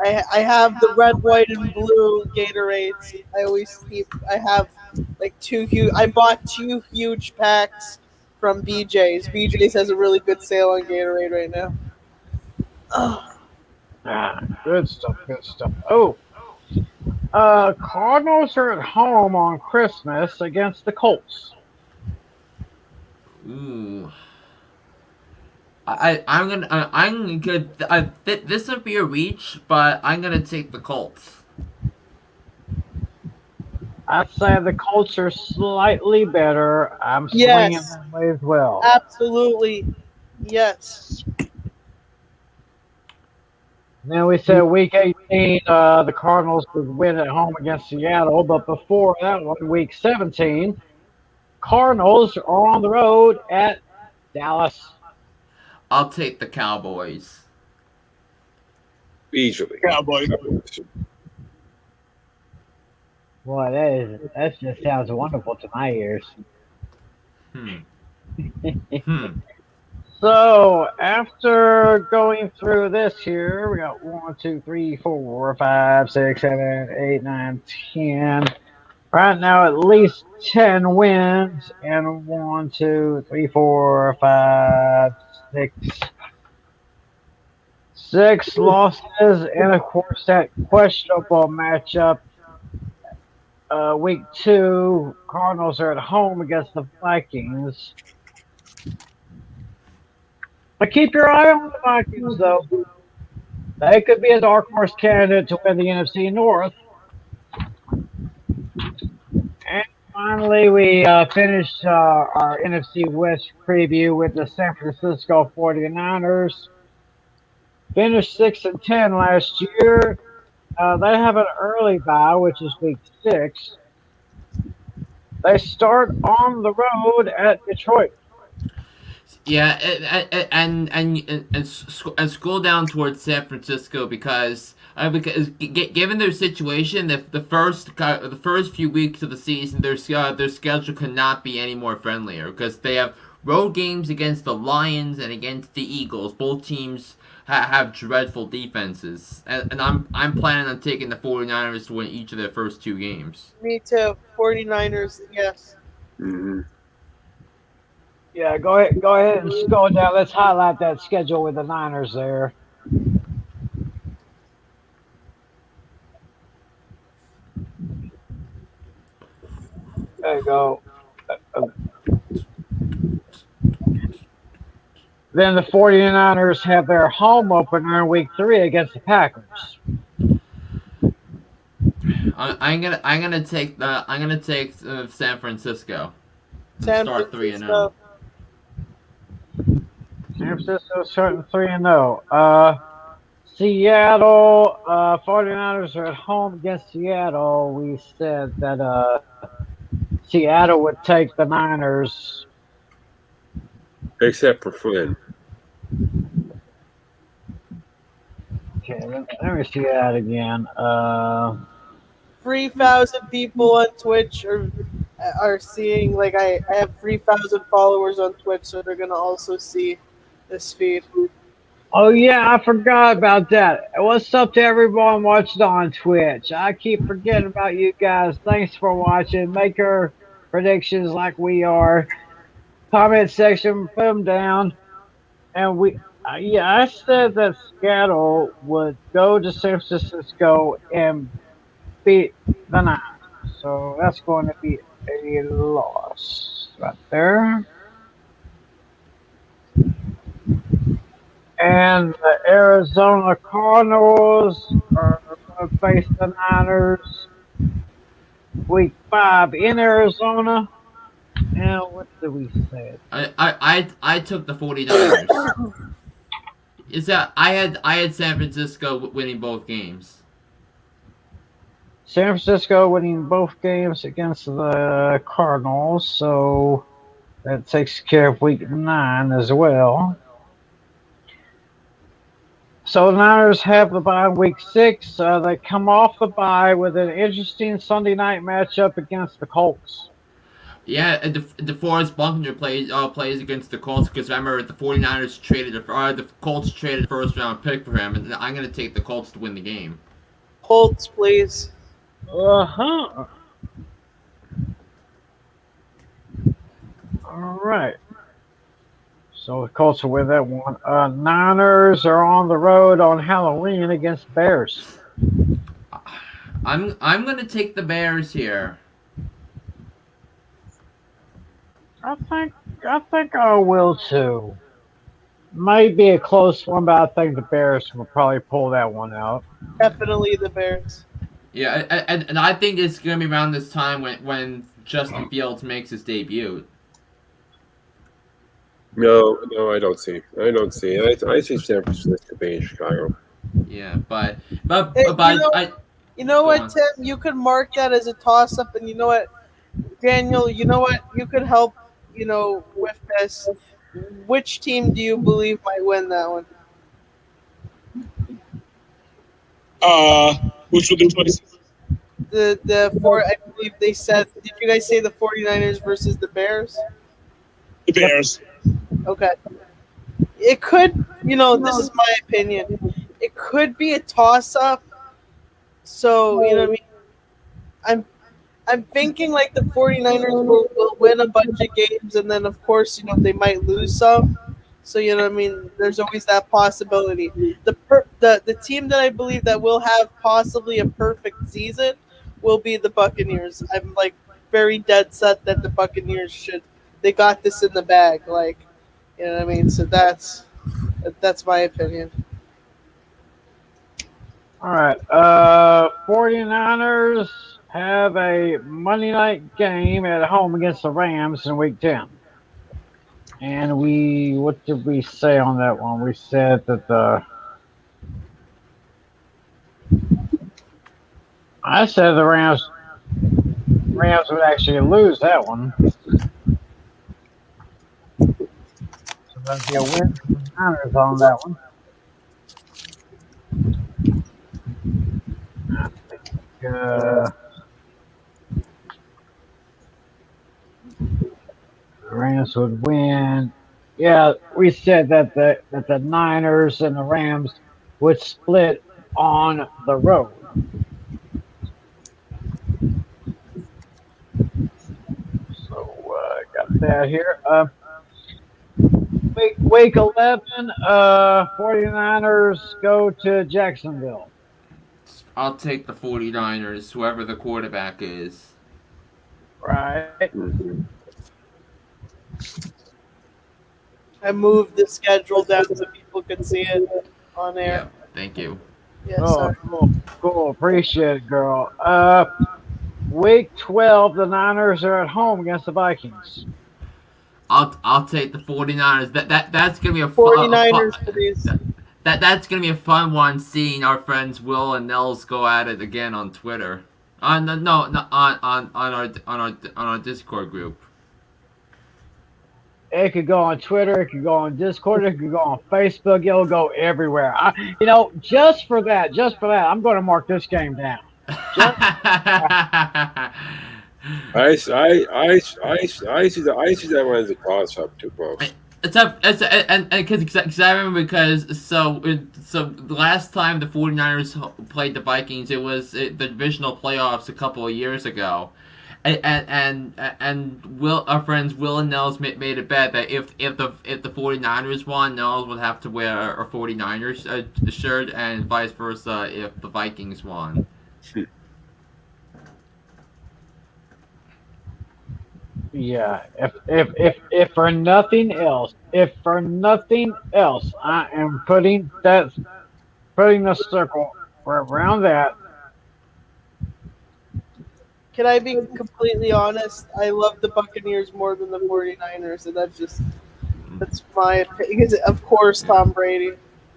I have the red, white, and blue Gatorades. I have like I bought 2 huge packs from BJ's. BJ's has a really good sale on Gatorade right now. Good stuff. Oh, Cardinals are at home on Christmas against the Colts. Ooh. I'm gonna this would be a reach, but I'm gonna take the Colts. I'd say the Colts are slightly better. I'm swinging that way as well. Absolutely. Yes. Then we said week 18, the Cardinals would win at home against Seattle, but before that one, week 17, Cardinals are on the road at Dallas. I'll take the Cowboys. easily. Cowboys. Boy, that just sounds wonderful to my ears. So after going through this here, we got 1, 2, 3, 4, 5, 6, 7, 8, 9, 10. Right now, at least 10 wins and 1, 2, 3, 4, 5, 6 losses, and of course that questionable matchup. Week 2, Cardinals are at home against the Vikings. But keep your eye on the Vikings, though. They could be a dark horse candidate to win the NFC North. And finally, we finished our NFC West preview with the San Francisco 49ers. Finished 6-10 last year. They have an early bye, which is week 6. They start on the road at Detroit. Yeah, and scroll down towards San Francisco because given their situation, the first few weeks of the season, their schedule could not be any more friendlier because they have road games against the Lions and against the Eagles. Both teams have dreadful defenses, and I'm planning on taking the 49ers to win each of their first 2 games. Me too. 49ers, yes. Hmm. Yeah, go ahead and scroll down. Let's highlight that schedule with the Niners there. There you go. Then the 49ers have their home opener in week 3 against the Packers. I'm gonna take San Francisco. And San start 3-0. Francisco. San Francisco starting 3-0. Seattle 49ers are at home against Seattle. We said that Seattle would take the Niners. Except for Flynn. Okay, let me see that again. 3,000 people on Twitch are seeing, like, I have 3,000 followers on Twitch, so they're gonna also see this feed. Oh yeah, I forgot about that. What's up to everyone watching on Twitch? I keep forgetting about you guys. Thanks for watching. Make your predictions like we are. Comment section, put them down. And I said that Seattle would go to San Francisco and beat the Niners. So that's going to be a loss right there. And the Arizona Cardinals are going to face the Niners week 5 in Arizona. And what did we say? I took the 49ers. Is that I had San Francisco winning both games. San Francisco winning both games against the Cardinals, so that takes care of week 9 as well. So the Niners have the bye week 6. They come off the bye with an interesting Sunday night matchup against the Colts. Yeah, and DeForest Buckner plays against the Colts because remember the 49ers the Colts traded the first round pick for him, and I'm gonna take the Colts to win the game. Colts, please. Uh-huh. All right. So the Colts will win that one. Niners are on the road on Halloween against Bears. I'm gonna take the Bears here. I think I will too. Might be a close one, but I think the Bears will probably pull that one out. Definitely the Bears. Yeah, and I think it's gonna be around this time when Justin Fields makes his debut. No, I don't see. I see San Francisco being Chicago. Yeah, but You know Go what, on. Tim? You could mark that as a toss-up, and you know what, Daniel? You know what? You could help. With this. Which team do you believe might win that one? Which were the choices? I believe they said. Did you guys say the 49ers versus the Bears? The Bears. Okay. It could. This is my opinion. It could be a toss-up. So you know what I mean. I'm thinking like the 49ers will win a bunch of games, and then of course they might lose some. So you know what I mean. There's always that possibility. The team that I believe that will have possibly a perfect season will be the Buccaneers. I'm like very dead set that the Buccaneers they got this in the bag. Like you know what I mean. So that's my opinion. All right. 49ers have a Monday night game at home against the Rams in week 10. And what did we say on that one? We said that I said the Rams would actually lose that one. So that'd be a win for the Niners on that one. Uh, the Rams would win. Yeah, we said that the Niners and the Rams would split on the road. So got that here. Week 11, 49ers go to Jacksonville. I'll take the 49ers, whoever the quarterback is. Right. I moved the schedule down so people could see it on Yeah, air. thank you. Yes, Oh, sir. cool. Appreciate it, girl. Week 12, the Niners are at home against the Vikings. I'll take the 49ers. That's gonna be a 49ers for these. That's gonna be a fun one. Seeing our friends Will and Nels go at it again on Twitter. On our Discord group. It could go on Twitter, it could go on Discord, it could go on Facebook, it'll go everywhere. Just for that, I'm going to mark this game down. I see that one as a toss up too, folks. It's because I remember so the last time the 49ers played the Vikings, it was the divisional playoffs a couple of years ago. And our friends Will and Nels made a bet that if the 49ers won, Nels would have to wear a 49ers shirt, and vice versa if the Vikings won. Yeah, if for nothing else, I am putting the circle around that. Can I be completely honest? I love the Buccaneers more than the 49ers, and that's my opinion. Because of course, Tom Brady.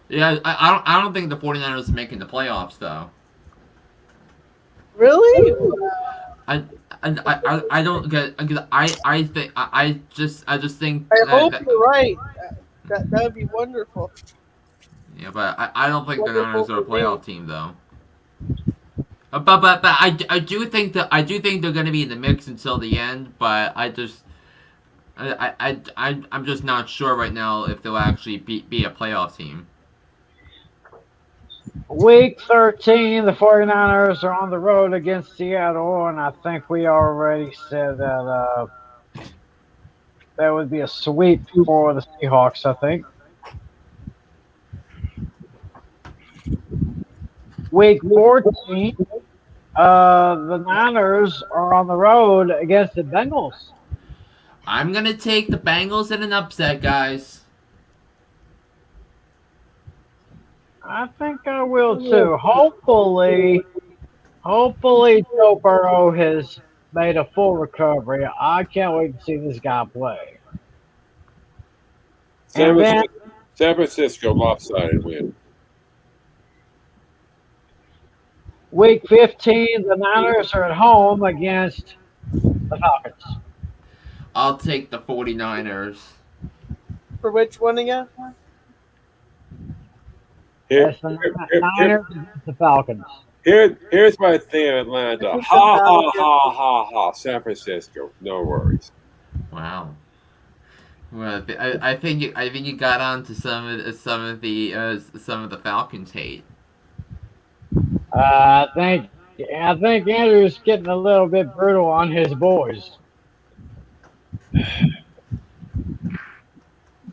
Yeah, I don't think the 49ers are making the playoffs though. Really? I don't get because I just think I hope you're right. That would be wonderful. Yeah, but I don't think the Niners are a playoff team though. But I do think they're going to be in the mix until the end. But I'm just not sure right now if they'll actually be a playoff team. Week 13, the 49ers are on the road against Seattle, and I think we already said that that would be a sweep for the Seahawks, I think. Week 14, the Niners are on the road against the Bengals. I'm going to take the Bengals in an upset, guys. I think I will too. Hopefully Joe Burrow has made a full recovery. I can't wait to see this guy play. San Francisco lopsided win. Week 15, the Niners are at home against the Falcons. I'll take the 49ers. For which one again? Yes, the Niners against the Falcons. Here's my thing, Atlanta. Ha, San Francisco. No worries. Wow. Well, I think you got on to some of the Falcons hate. I think Andrew's getting a little bit brutal on his boys.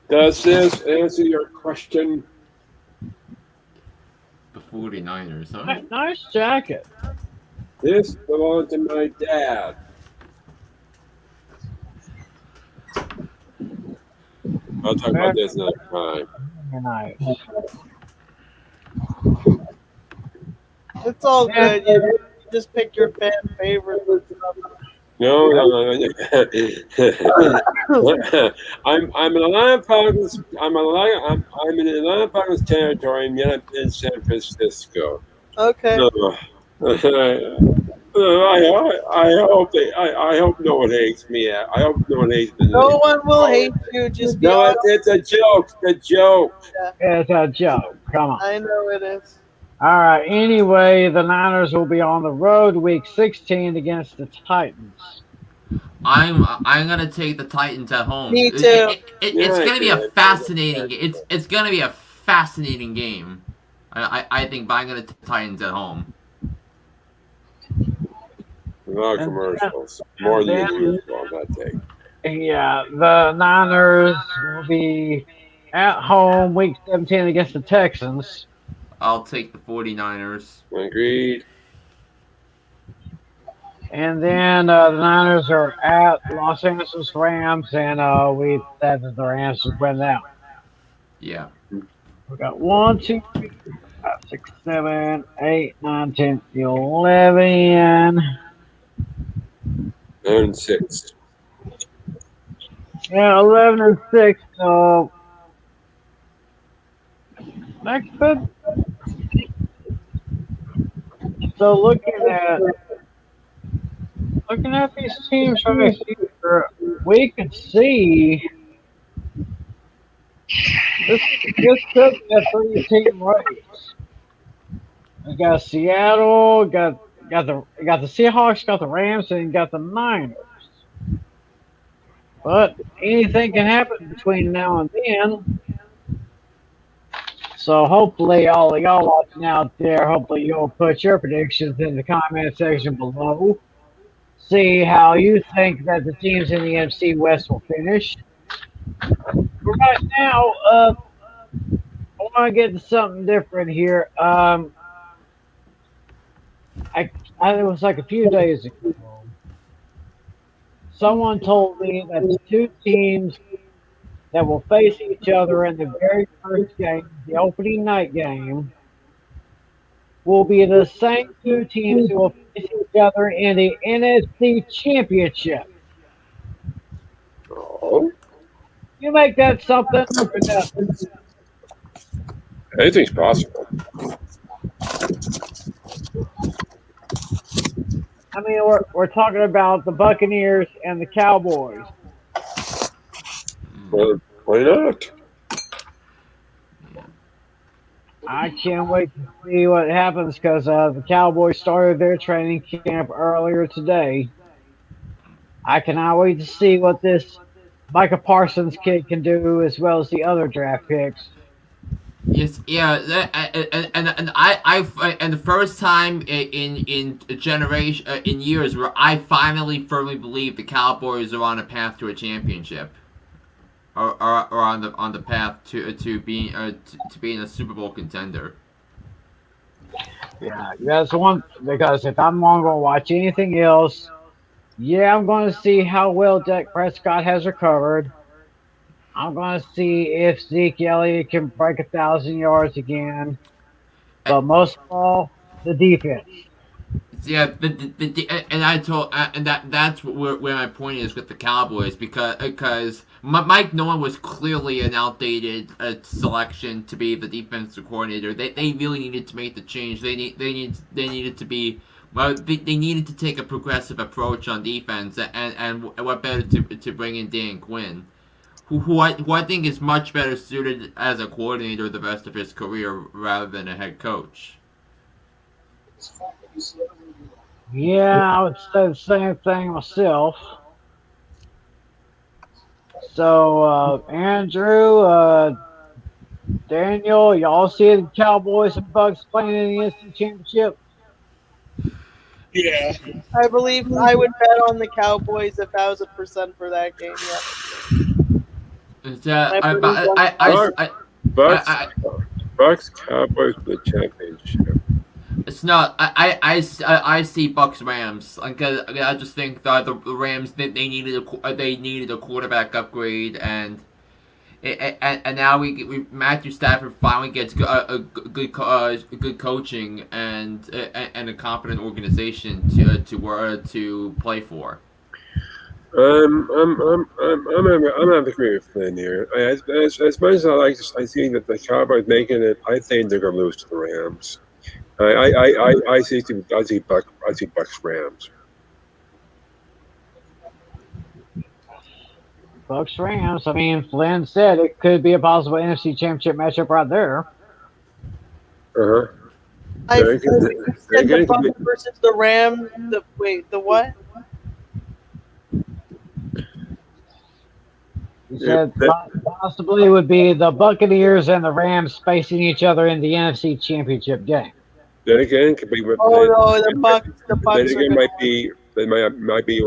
Does this answer your question? The 49ers, huh? Nice jacket. This belonged to my dad. I'll talk about this another time. Nice. It's all good. You just pick your fan favorite. No. I'm in Atlanta Falcons. I'm in Atlanta Falcons territory, and yet I'm in San Francisco. Okay. No, I hope no one hates me. I hope no one hates me. No one will hate you. Just be No, honest. it's a joke. It's a joke. It's a joke. Come on. I know it is. All right. Anyway, the Niners will be on the road week 16 against the Titans. I'm gonna take the Titans at home. Me too. It's Yeah, gonna be a good. fascinating. It's gonna be a fascinating game. I think, but I'm gonna take the Titans at home. A lot of commercials. More than usual on that take. Yeah, the Niners will be at home week 17 against the Texans. I'll take the 49ers. Agreed. And then the Niners are at Los Angeles Rams, and we said that the Rams would win that one. Yeah. We got 1, 2, 3, 4, 5, 6, 7, 8, 9, 10, 11. And 6. Yeah, 11 and 6. So that's good. So looking at these teams right here, we can see this could be a 3-team race. We got Seattle, got the Seahawks, got the Rams, and got the Niners. But anything can happen between now and then. So hopefully all of y'all watching out there, hopefully you'll put your predictions in the comment section below. See how you think that the teams in the NFC West will finish. Right now, I want to get to something different here. It was like a few days ago. Someone told me that the two teams that will face each other in the very first game, the opening night game, will be the same two teams who will face each other in the NFC Championship. Oh. You make that something? Anything's possible. I mean, we're talking about the Buccaneers and the Cowboys. Well, why not? I can't wait to see what happens because the Cowboys started their training camp earlier today. I cannot wait to see what this Micah Parsons kid can do as well as the other draft picks. Yes, yeah, and the first time in generation in years where I finally firmly believe the Cowboys are on a path to a championship, or on the path to being a Super Bowl contender. Yeah, that's one because if I'm going to watch anything else, yeah, I'm going to see how well Dak Prescott has recovered. I'm going to see if Zeke Elliott can break 1,000 yards again. But most of all, the defense. Yeah, that's where my point is with the Cowboys because Mike Nolan was clearly an outdated selection to be the defensive coordinator. They really needed to make the change. They needed to be. Well, they needed to take a progressive approach on defense, and what better to bring in Dan Quinn, who I think is much better suited as a coordinator the rest of his career rather than a head coach. Yeah, I would say the same thing myself. So, Andrew, Daniel, y'all see the Cowboys and Bucks playing in the NFC Championship? Yeah. I believe I would bet on the Cowboys if I was a percent for that game. Yeah. Bucks Cowboys for the championship. It's not. I see Bucks Rams. I just think that the Rams they needed a quarterback upgrade and now Matthew Stafford finally gets good coaching and a competent organization to play for. I'm not agreeing with Flynn here. As much as I think that the Cowboys making it, I think they're going to lose to the Rams. I see Bucks Rams. Bucks Rams. I mean, Flynn said it could be a possible NFC Championship matchup right there. Uh-huh. I Very good. you said the Bucks versus the Rams. The what? He said possibly it would be the Buccaneers and the Rams facing each other in the NFC Championship game. Then again, could be. Oh no, the Bucks. The Bucks Then are again, might be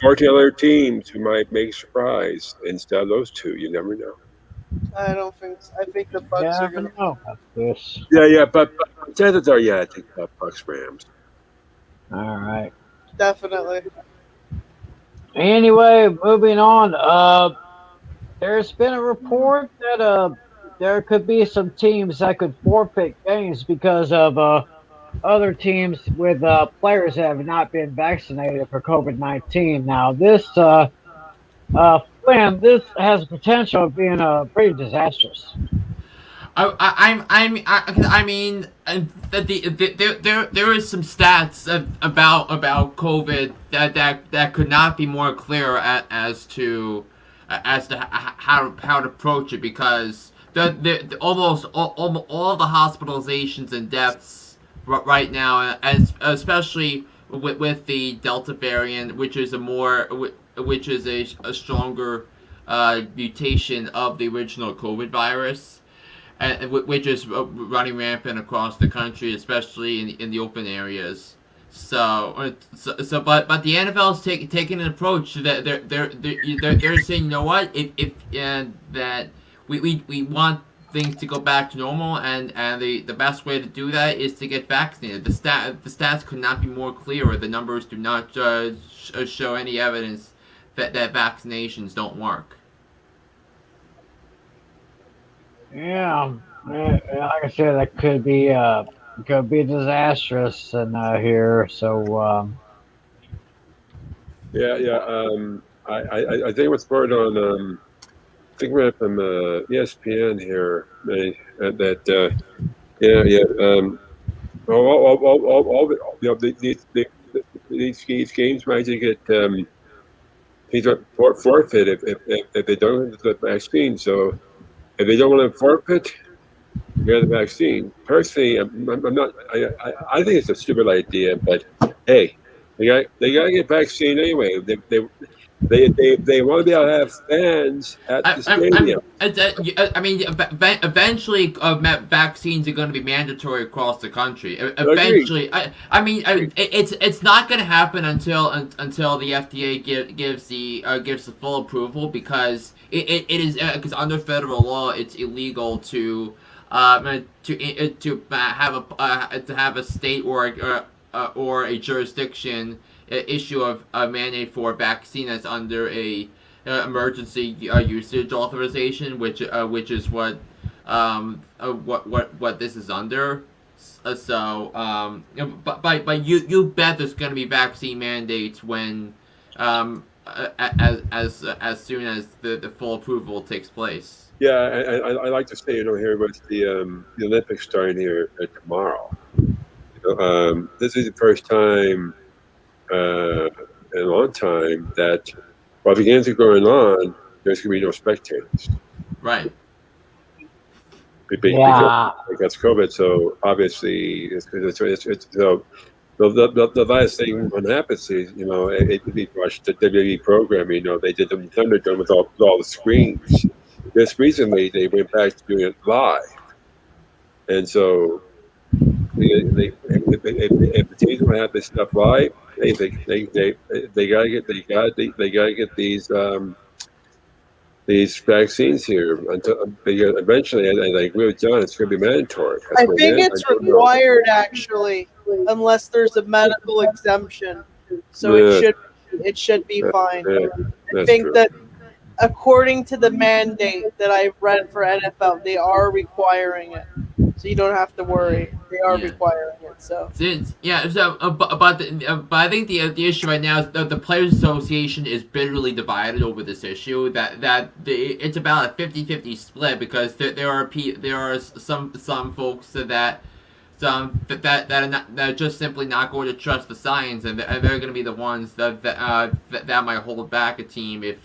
14 other teams who might make a surprise instead of those two. You never know. I don't think. I think the Bucks Yeah, are gonna. know about this. Yeah, but chances are, I think Bucks Rams. All right. Definitely. Anyway, moving on. There's been a report that there could be some teams that could forfeit games because of other teams with players that have not been vaccinated for COVID-19. Now, this Flynn, this has potential of being pretty disastrous. I mean, there is some stats about COVID that could not be more clear as to how to approach it, because almost all the hospitalizations and deaths right now, especially with the Delta variant, which is a stronger mutation of the original COVID virus, and which is running rampant across the country, especially in the open areas. But the NFL is taking an approach that they're saying, you know what, if that we want things to go back to normal, and the best way to do that is to get vaccinated. The stats could not be more clear. The numbers do not show any evidence that vaccinations don't work. Yeah, like I said, that could be disastrous in here. So I think what's part on I think we're from ESPN here that these games might get these are forfeit if they don't get the vaccine. So if they don't want to forfeit, get the vaccine. Personally, I'm not. I think it's a stupid idea, but hey, they got to get vaccine anyway. They want to be able to have fans at the stadium. I mean, eventually, vaccines are going to be mandatory across the country. Eventually, I mean, it's not going to happen until the FDA gives the full approval, because it is because under federal law it's illegal to have a state or a jurisdiction issue of a mandate for a vaccine that's under a emergency usage authorization, which is what this is under. But you bet there's going to be vaccine mandates when as soon as the full approval takes place. Yeah, I like to say, here with the Olympics starting here tomorrow. This is the first time in a long time that while the games are going on, there's going to be no spectators. Right. Because COVID, so obviously it's so the last thing when happens is it could be rushed the WWE programming. They did the Thunderdome with all the screens. Just recently they went back to doing it live, and so if the teams want to have this stuff live, they gotta get these vaccines here until eventually, and I agree with John, it's going to be mandatory. I think it's required actually, unless there's a medical exemption. So it should be fine. I think that according to the mandate that I've read for NFL, they are requiring it. so you don't have to worry. They are Yeah. requiring it. So Yeah, so but I think the issue right now is that the Players Association is bitterly divided over this issue. It's about a 50-50 split because there are some folks that are just simply not going to trust the science, and they're going to be the ones that might hold back a team if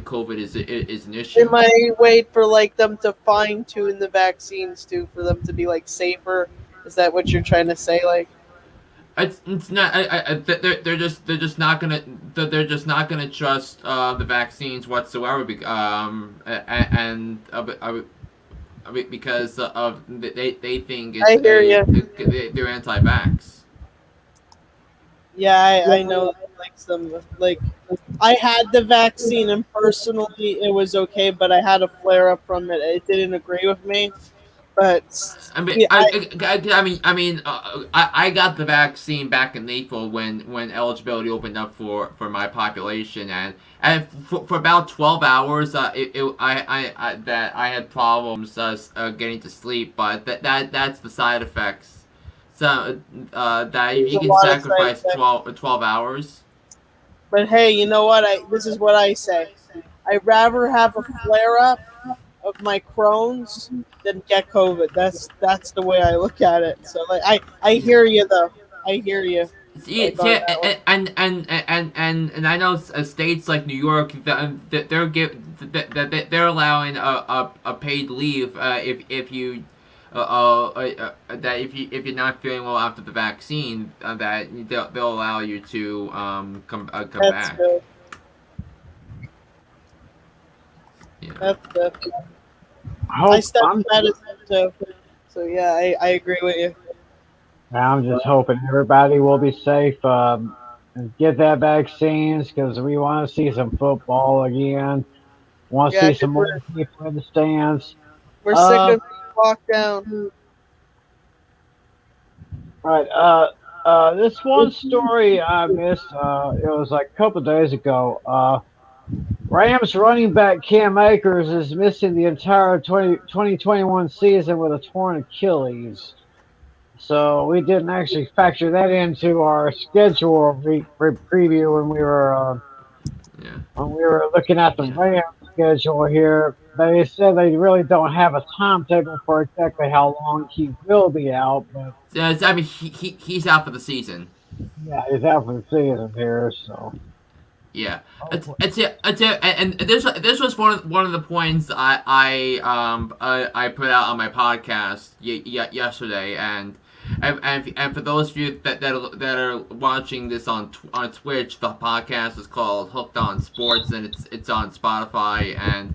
COVID is an they issue. might wait for like them to fine tune the vaccines too, for them to be like safer. Is that what you're trying to say? Like, It's not. They're just not gonna trust the vaccines whatsoever. Because of they think I hear ya. they're anti-vax. yeah, I know like some like I had the vaccine and personally it was okay, but I had a flare up from it. It didn't agree with me. But I mean, yeah, I got the vaccine back in April when eligibility opened up for my population, and for about 12 hours, I had problems getting to sleep, but that's the side effects. So that there's you a can lot of side sacrifice effects. 12 hours. But hey, you know what? This is what I say. I'd rather have a flare up of my Crohn's than get COVID. That's the way I look at it. So like I hear you though. I hear you. Like on Yeah, that one. and I know states like New York they're allowing a paid leave if you that if you're not feeling well after the vaccine that they'll allow you to come That's back. good. Yeah. That's good. I I hope studied I'm medicine too. So yeah, I agree with you. I'm just hoping everybody will be safe and get that vaccines because we want to see some football again. Want to Yeah, see 'cause some more people in the stands. we're sick Uh, of being locked down. right. This one story I missed. It was like a couple days ago. Rams running back Cam Akers is missing the entire 2021 season with a torn Achilles. So we didn't actually factor that into our schedule preview Yeah. when we were looking at the Yeah. Rams schedule here. They said they really don't have a timetable for exactly how long he will be out, but Yeah, I mean, he's out for the season. yeah, he's out for the season here. So Yeah, hopefully, and this was one of the points I put out on my podcast yesterday, and for those of you that are watching this on Twitch, the podcast is called Hooked on Sports, and it's on Spotify and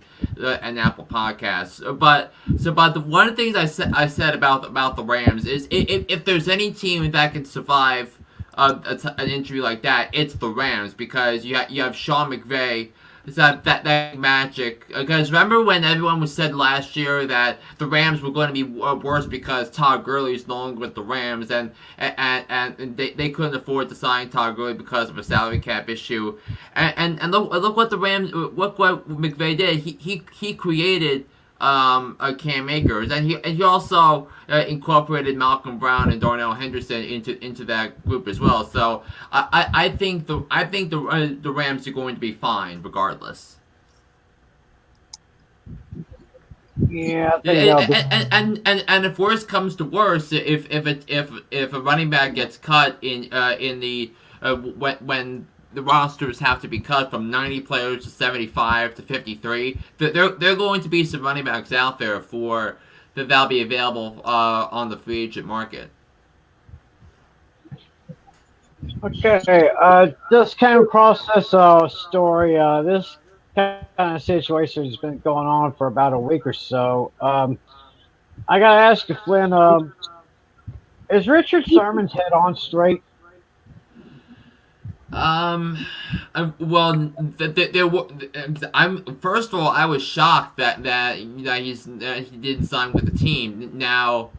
Apple Podcasts. But the one of the things I said about the Rams is if there's any team that can survive an injury like that, it's the Rams because you have Sean McVay. It's that magic. Because remember when everyone was said last year that the Rams were going to be worse because Todd Gurley is no longer with the Rams, and they couldn't afford to sign Todd Gurley because of a salary cap issue. And look what the Rams, look what McVay did. He created Cam Akers, and he also incorporated Malcolm Brown and Darnell Henderson into that group as well. So I think the Rams are going to be fine regardless. yeah, I think they'll be. And if worse comes to worse, if a running back gets cut in the when the rosters have to be cut from 90 players to 75 to 53. There going to be some running backs out there that'll be available on the free agent market. Okay, just came across this story. This kind of situation has been going on for about a week or so. I gotta ask you, Flynn. Is Richard Sherman's head on straight? Well, there were. I'm first of all, I was shocked that he didn't sign with the team. Now,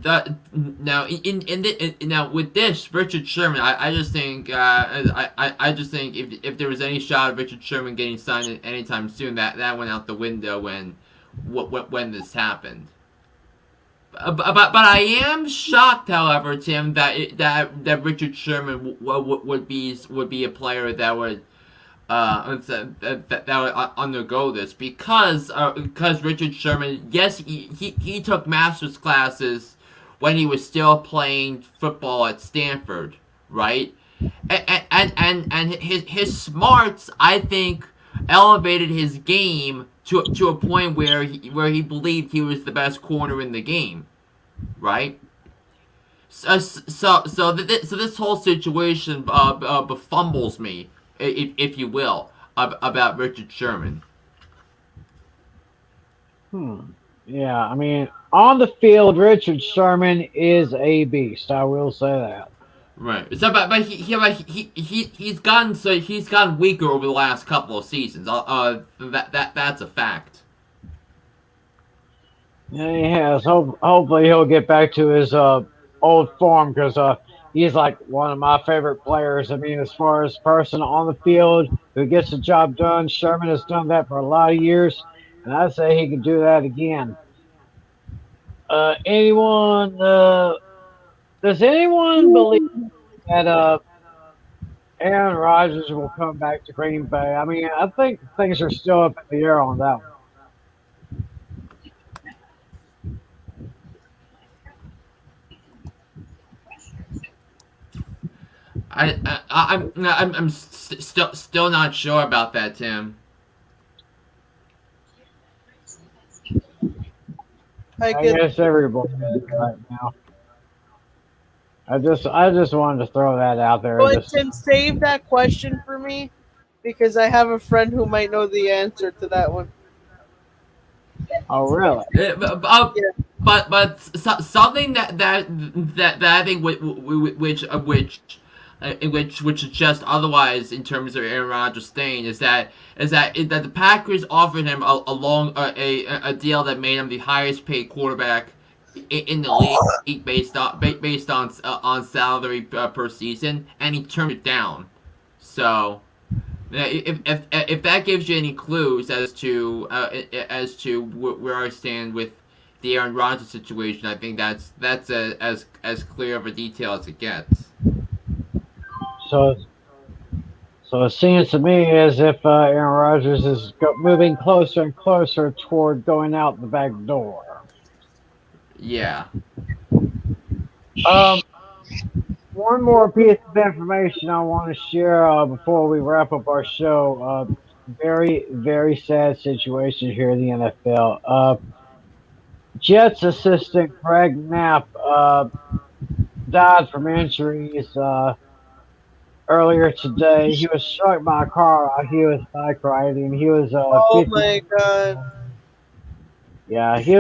now with this Richard Sherman, I just think I just think if there was any shot of Richard Sherman getting signed anytime soon, that went out the window when this happened. but I am shocked, however, Tim, that Richard Sherman would be a player that would that would undergo this because Richard Sherman, yes, he took master's classes when he was still playing football at Stanford, right? And his smarts, I think, elevated his game to a point where he believed he was the best corner in the game, right? So this whole situation befumbles me, if you will, about Richard Sherman. Yeah, I mean, on the field, Richard Sherman is a beast. I will say that. Right. So, but he's gotten weaker over the last couple of seasons. That's a fact. Yeah, he has. Hopefully, he'll get back to his old form because he's like one of my favorite players. I mean, as far as person on the field who gets the job done, Sherman has done that for a lot of years, and I say he can do that again. Anyone? Does anyone believe that Aaron Rodgers will come back to Green Bay? I mean, I think things are still up in the air on that one. I'm still not sure about that, Tim. I guess everybody is right now. I just wanted to throw that out there. But Tim, save that question for me because I have a friend who might know the answer to that one. Oh, really? But something that I think which suggests otherwise in terms of Aaron Rodgers staying is that the Packers offered him a deal that made him the highest paid quarterback in the league based on salary per season, and he turned it down. So if that gives you any clues as to where I stand with the Aaron Rodgers situation, I think that's as clear of a detail as it gets. So it seems to me as if Aaron Rodgers is moving closer and closer toward going out the back door. Yeah. One more piece of information I want to share before we wrap up our show. Very, very sad situation here in the NFL. Jets assistant Greg Knapp died from injuries earlier today. He was struck by a car while he was bike riding. He was my God. Yeah, he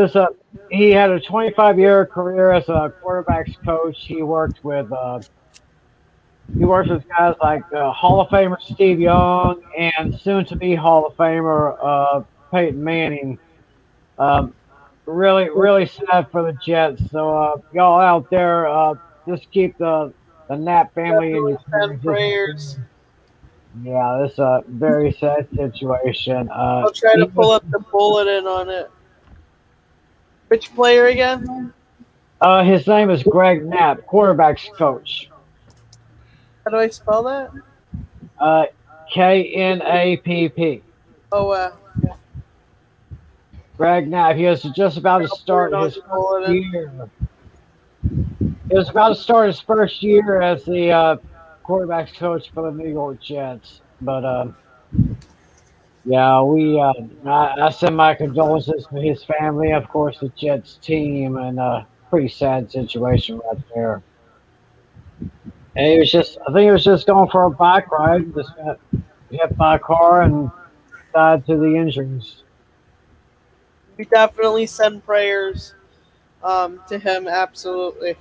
had a 25-year career as a quarterbacks coach. He worked with guys like Hall of Famer Steve Young and soon-to-be Hall of Famer Peyton Manning. Really, really sad for the Jets. So y'all out there, just keep the Knapp family in your prayers. Yeah, this is a very sad situation. I'll try to pull up the bulletin on it. Which player again? His name is Greg Knapp, quarterbacks coach. How do I spell that? Knapp. Oh, wow. Greg Knapp. He was just about to start his first year. He was about to start his first year as the quarterbacks coach for the New York Jets. But yeah, I send my condolences to his family, of course, the Jets team, and pretty sad situation right there. And I think he was just going for a bike ride, just got hit by a car and died to the injuries. We definitely send prayers to him, absolutely.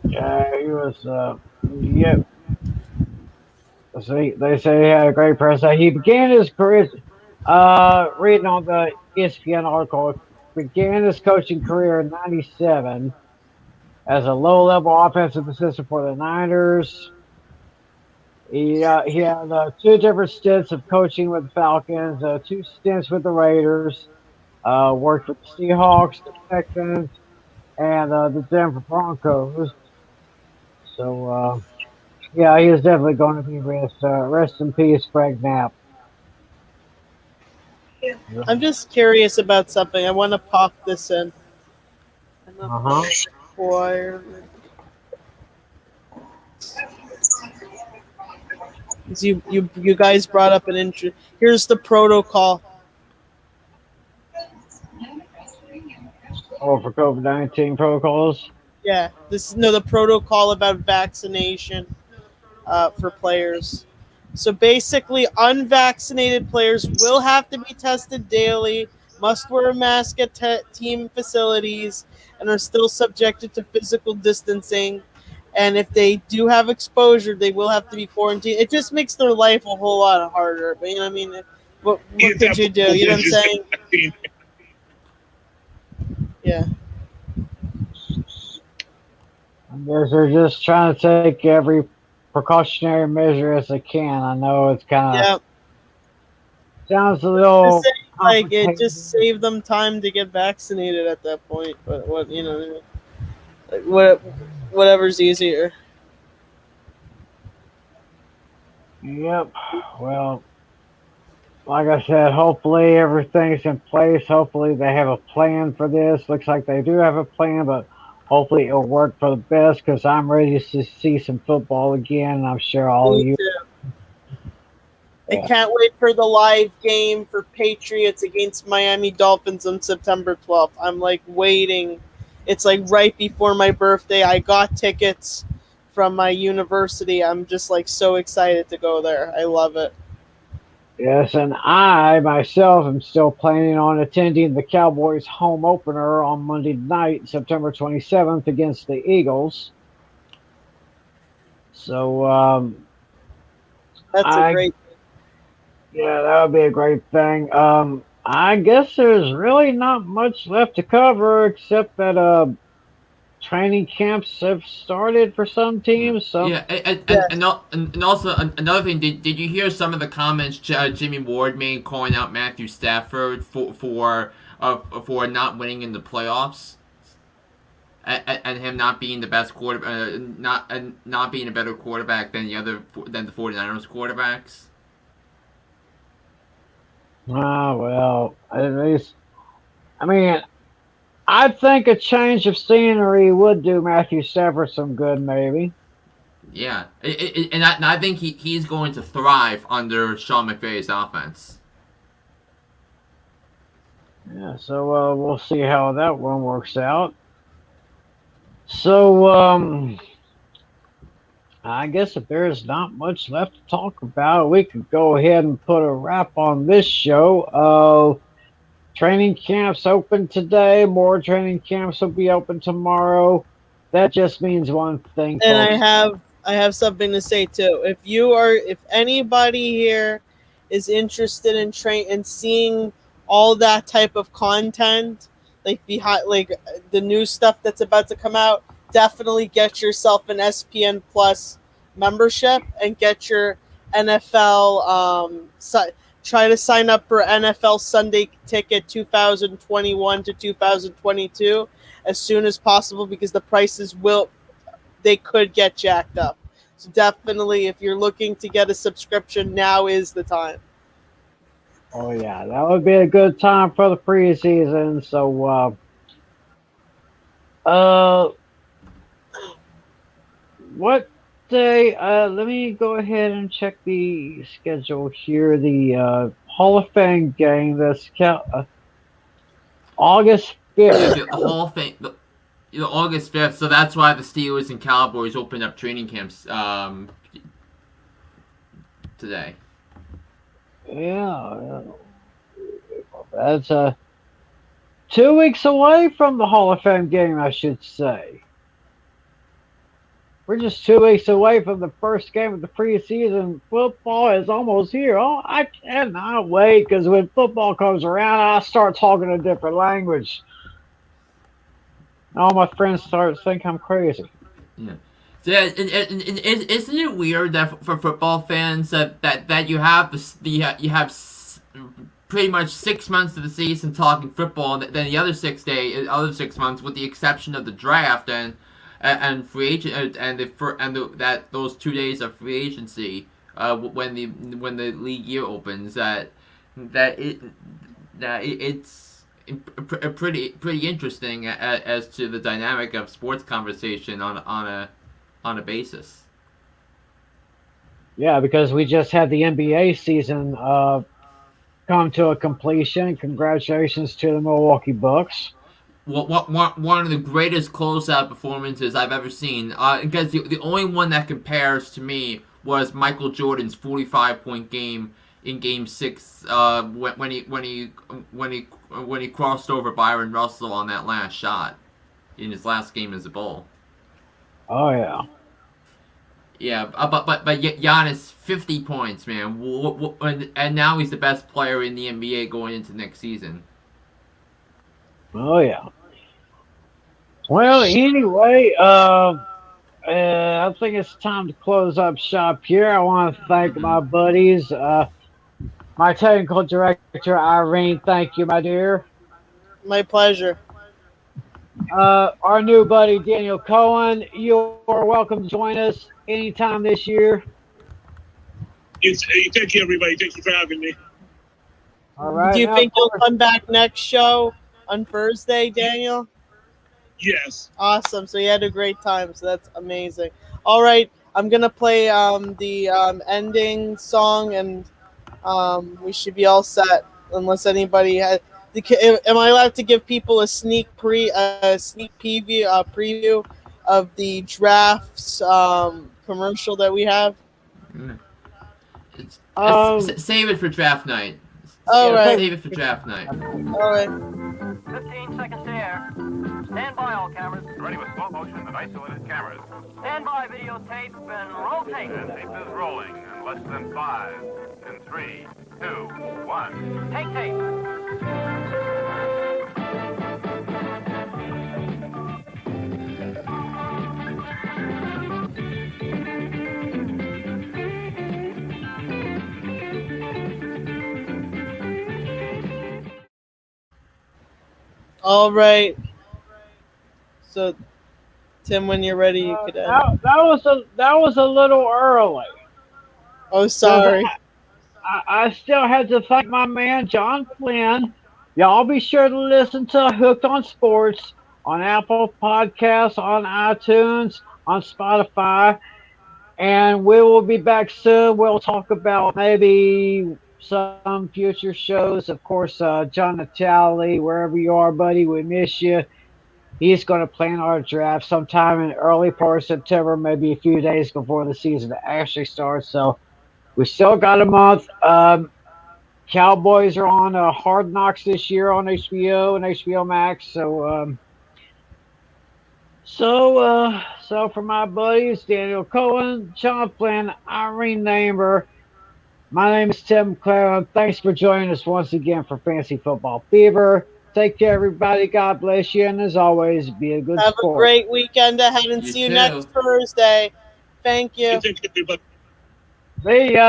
Yeah, he was, yep. They say he had a great person. He began his career, reading on the ESPN article, began his coaching career in '97 as a low-level offensive assistant for the Niners. He had 2 different stints of coaching with the Falcons, 2 stints with the Raiders. Worked with the Seahawks, the Texans, and the Denver Broncos. So yeah, he is definitely going to be missed. Rest in peace, Greg Knapp. I'm just curious about something. I want to pop this in. Uh-huh. Requirement. You guys brought up an interest. Here's the protocol. Oh, for COVID-19 protocols. Yeah, the protocol about vaccination for players. So basically, unvaccinated players will have to be tested daily, must wear a mask at team facilities, and are still subjected to physical distancing. And if they do have exposure, they will have to be quarantined. It just makes their life a whole lot harder. But you know what I mean? What could you do? You know what I'm saying? Yeah. I guess they're just trying to take every precautionary measure as they can. I know it's kind of Yeah. sounds a little Like it complicated. just saved them time to get vaccinated at that point. But what you know, like whatever's easier. Yep. Well, like I said, hopefully everything's in place. Hopefully they have a plan for this. Looks like they do have a plan, but hopefully it'll work for the best because I'm ready to see some football again. And I'm sure all of Me you. too. I can't wait for the live game for Patriots against Miami Dolphins on September 12th. I'm like waiting. It's like right before my birthday. I got tickets from my university. I'm just like so excited to go there. I love it. Yes, and I myself am still planning on attending the Cowboys home opener on Monday night, September 27th, against the Eagles. So, That's a great. yeah, that would be a great thing. I guess there's really not much left to cover except that training camps have started for some teams. So Yeah, and also another thing. Did you hear some of the comments Jimmy Ward made calling out Matthew Stafford for not winning in the playoffs, and him not being the best not being a better quarterback than the 49ers quarterbacks? well, at least I mean, I think a change of scenery would do Matthew Stafford some good, maybe. Yeah, and I think he's going to thrive under Sean McVay's offense. Yeah, so we'll see how that one works out. So, I guess if there's not much left to talk about, we could go ahead and put a wrap on this show. Training camps open today. More training camps will be open tomorrow. That just means one thing, And folks. I have something to say too. If anybody here is interested in seeing all that type of content, like behind like the new stuff that's about to come out, definitely get yourself an SPN Plus membership and get your NFL try to sign up for NFL Sunday Ticket 2021 to 2022 as soon as possible because the prices they could get jacked up. So definitely, if you're looking to get a subscription, now is the time. Oh yeah, that would be a good time for the preseason. So, what day? Let me go ahead and check the schedule here. The Hall of Fame game. That's August Yeah, 5th. the Hall of Fame. August 5th, so that's why the Steelers and Cowboys opened up training camps today. Yeah, that's 2 weeks away from the Hall of Fame game, I should say. We're just 2 weeks away from the first game of the preseason. Football is almost here. Oh, I cannot wait because when football comes around, I start talking a different language. All my friends start to think I'm crazy. Yeah. Yeah, and isn't it weird that for football fans that you have pretty much 6 months of the season talking football, and then the other 6 months, with the exception of the draft and free agent those 2 days of free agency, when the league year opens, it's pretty interesting as to the dynamic of sports conversation on a basis. Yeah, because we just had the NBA season come to a completion. Congratulations to the Milwaukee Bucks. One of the greatest closeout performances I've ever seen. Because the only one that compares to me was Michael Jordan's 45-point game in Game 6, when he crossed over Byron Russell on that last shot in his last game as a Bull. Oh yeah. Yeah, but Giannis, 50 points, man, and now he's the best player in the NBA going into next season. Oh yeah. Well, anyway, I think it's time to close up shop here. I want to thank my buddies, my technical director Irene. Thank you, my dear. My pleasure. Our new buddy Daniel Cohen. You are welcome to join us anytime this year. Thank you, everybody. Thank you for having me. All right. Do you now, think you'll come back next show on Thursday, Daniel? Yes. Awesome. So you had a great time. So that's amazing. All right. I'm going to play the ending song, and we should be all set unless anybody has. Am I allowed to give people a sneak preview of the drafts commercial that we have? Save it for draft night. All right. Save it for draft night. All right. 15 seconds to air. Stand by, all cameras. Ready with slow motion and isolated cameras. Stand by, videotape, and rotate. And tape is rolling in less than 5, in 3, 2, 1. Take tape. All right. So, Tim, when you're ready, you could end. That was a little early. Oh, sorry. I still had to thank my man John Flynn. Y'all be sure to listen to Hooked on Sports on Apple Podcasts, on iTunes, on Spotify, and we will be back soon. We'll talk about maybe some future shows. Of course, John Natale, wherever you are, buddy, we miss you. He's going to plan our draft sometime in early part of September, maybe a few days before the season actually starts. So we still got a month. Cowboys are on Hard Knocks this year on HBO and HBO Max. So for my buddies, Daniel Cohen, John Flynn, Irene Namer, my name is Tim McLaren. Thanks for joining us once again for Fantasy Football Fever. Take care, everybody. God bless you. And as always, be a good sport. Have a great weekend ahead, and see you next Thursday. Thank you. Thank you, everybody. See ya.